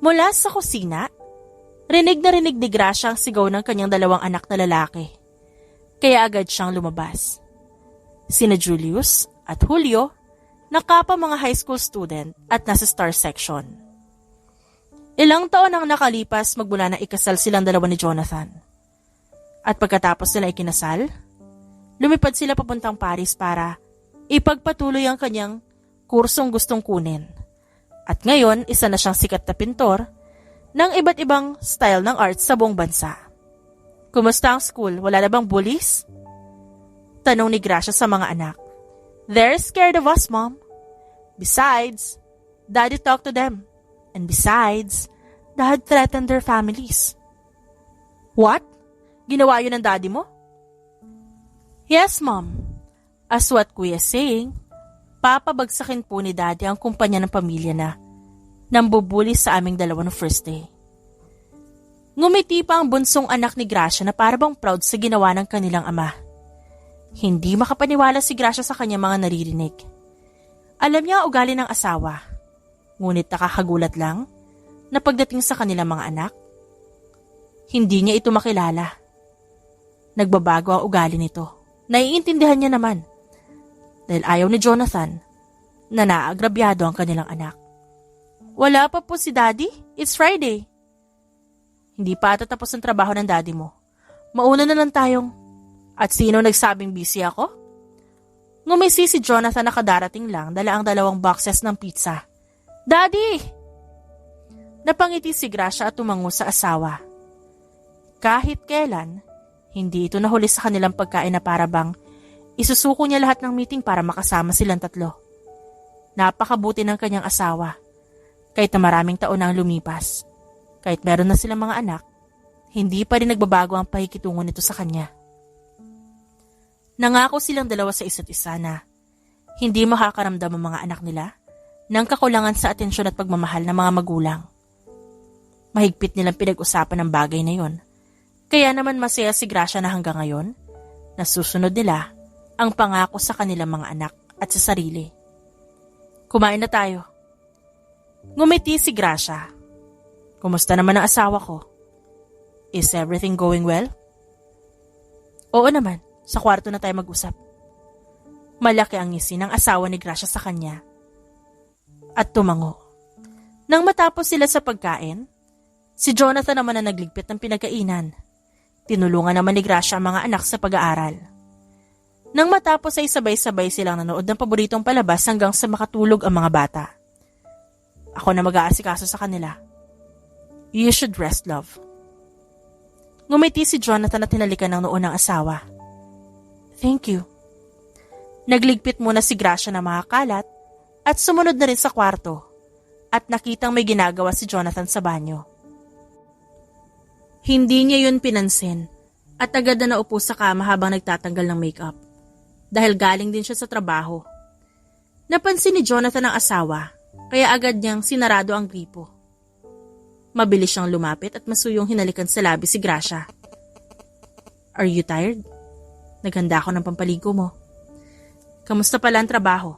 Mula sa kusina, rinig na rinig ni Gracia ang sigaw ng kanyang dalawang anak na lalaki. Kaya agad siyang lumabas. Sina Julius at Julio, nakapa mga high school student at nasa star section. Ilang taon ang nakalipas magmula na ikasal silang dalawa ni Jonathan. At pagkatapos nila ikinasal, lumipad sila papuntang Paris para ipagpatuloy ang kanyang kursong gustong kunin. At ngayon, isa na siyang sikat na pintor ng iba't ibang style ng art sa buong bansa. Kumusta ang school? Wala na bang bullies? Tanong ni Gracia sa mga anak. They're scared of us, Mom. Besides, Daddy talked to them. And besides, Dad threatened their families. What? Ginawa yun ng Daddy mo? Yes, Mom. As what Kuya is saying, papabagsakin po ni Daddy ang kumpanya ng pamilya na nambubuli sa aming dalawa no first day. Ngumiti pa ang bunsong anak ni Gracia na parabang proud sa ginawa ng kanilang ama. Hindi makapaniwala si Gracia sa kanyang mga naririnig. Alam niya ang ugali ng asawa, ngunit nakakagulat lang na pagdating sa kanilang mga anak, hindi niya ito makilala. Nagbabago ang ugali nito. Naiintindihan niya naman dahil ayaw ni Jonathan na naagrabyado ang kanilang anak. Wala pa po si Daddy. It's Friday. Hindi pa ata tapos ang trabaho ng Daddy mo. Mauna na lang tayong... At sino nagsabing busy ako? Ngumisi si Jonathan na kadarating lang dala ang 2 boxes ng pizza. Daddy! Napangiti si Gracia at tumango sa asawa. Kahit kailan, hindi ito nahuli sa kanilang pagkain na parabang isusuko niya lahat ng meeting para makasama silang tatlo. Napakabuti ng kanyang asawa. Kahit na maraming taon na ang lumipas, kahit meron na silang mga anak, hindi pa rin nagbabago ang pakikitungo nito sa kanya. Nangako silang dalawa sa isa't isa na hindi makakaramdam ang mga anak nila ng kakulangan sa atensyon at pagmamahal ng mga magulang. Mahigpit nilang pinag-usapan ang bagay na yon. Kaya naman masaya si Gracia na hanggang ngayon, nasusunod nila ang pangako sa kanilang mga anak at sa sarili. Kumain na tayo. Ngumiti si Gracia. Kumusta naman ang asawa ko? Is everything going well? Oo naman. Sa kwarto na tayo mag-usap. Malaki ang ngisi ng asawa ni Gracia sa kanya. At tumango. Nang matapos sila sa pagkain, si Jonathan naman na nagligpit ng pinagkainan. Tinulungan naman ni Gracia ang mga anak sa pag-aaral. Nang matapos ay sabay-sabay silang nanood ng paboritong palabas hanggang sa makatulog ang mga bata. Ako na mag-aasikaso sa kanila. You should rest, love. Ngumiti si Jonathan at hinalikan ng noon ng asawa. Thank you. Nagligpit muna si Gracia na makakalat at sumunod na rin sa kwarto at nakitang may ginagawa si Jonathan sa banyo. Hindi niya yun pinansin at agad na naupo sa kama habang nagtatanggal ng makeup dahil galing din siya sa trabaho. Napansin ni Jonathan ang asawa kaya agad niyang sinarado ang gripo. Mabilis siyang lumapit at masuyong hinalikan sa labi si Gracia. Are you tired? Naghanda ako ng pampaligo mo. Kamusta pala ang trabaho?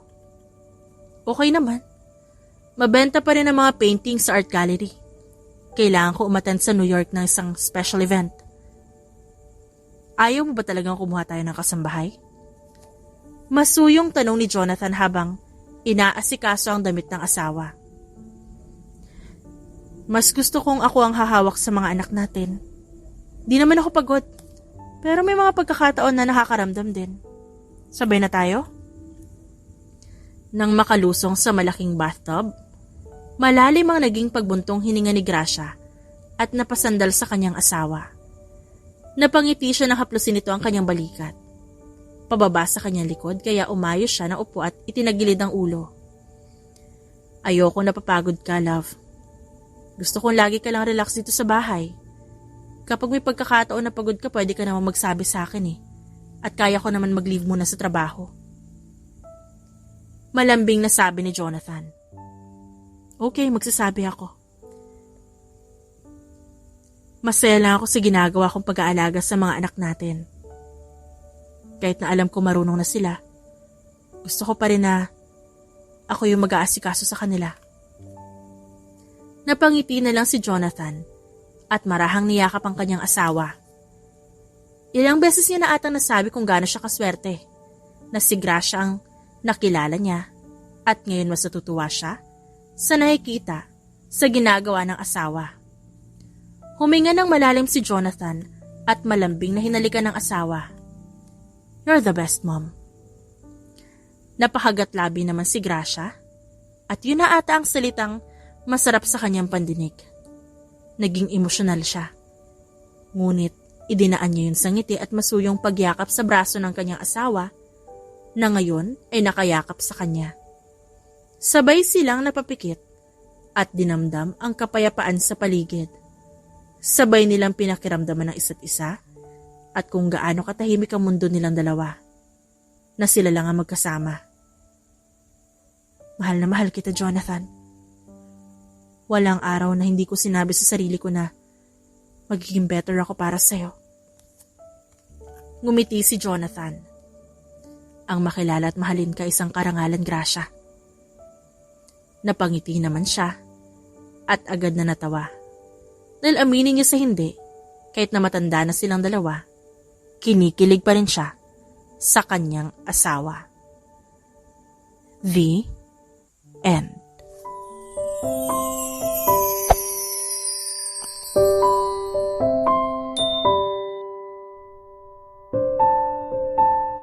Okay naman. Mabenta pa rin ang mga paintings sa art gallery. Kailangan ko umattend sa New York ng isang special event. Ayaw mo ba talagang kumuha tayo ng kasambahay? Masuyong tanong ni Jonathan habang inaasikaso ang damit ng asawa. Mas gusto kong ako ang hahawak sa mga anak natin. Di naman ako pagod. Pero may mga pagkakataon na nakakaramdam din. Sabay na tayo? Nang makalusong sa malaking bathtub, malalim ang naging pagbuntong hininga ni Gracia at napasandal sa kanyang asawa. Napangiti siya nang haplusin nito ang kanyang balikat. Pababa sa kanyang likod kaya umayos siya ng upo at itinagilid ang ulo. Ayoko napapagod ka, love. Gusto kong lagi ka lang relax dito sa bahay. Kapag may pagkakataon na pagod ka, pwede ka naman magsabi sa akin eh. At kaya ko naman mag-leave muna sa trabaho. Malambing na sabi ni Jonathan. Okay, magsasabi ako. Masaya lang ako sa ginagawa kong pag-aalaga sa mga anak natin. Kahit na alam ko marunong na sila, gusto ko pa rin na ako yung mag-aasikaso sa kanila. Napangiti na lang si Jonathan at marahang niyakap ang kanyang asawa. Ilang beses niya na atang nasabi kung gaano siya kaswerte na si Gracia ang nakilala niya at ngayon mas natutuwa siya sa nakikita sa ginagawa ng asawa. Huminga ng malalim si Jonathan at malambing na hinalikan ng asawa. You're the best, Mom. Napakagat labi naman si Gracia at yun na ata ang salitang masarap sa kanyang pandinig. Naging emosyonal siya. Ngunit idinaan niya yun sa ngiti at masuyong pagyakap sa braso ng kanyang asawa na ngayon ay nakayakap sa kanya. Sabay silang napapikit at dinamdam ang kapayapaan sa paligid. Sabay nilang pinakiramdaman ng isa't isa at kung gaano katahimik ang mundo nilang dalawa na sila lang ang magkasama. Mahal na mahal kita, Jonathan. Walang araw na hindi ko sinabi sa sarili ko na magiging better ako para sa'yo. Ngumiti si Jonathan. Ang makilala at mahalin ka isang karangalan, Gracia. Napangiti naman siya at agad na natawa. Dahil aminin niya sa hindi, kahit na matanda na silang dalawa, kinikilig pa rin siya sa kanyang asawa. The End.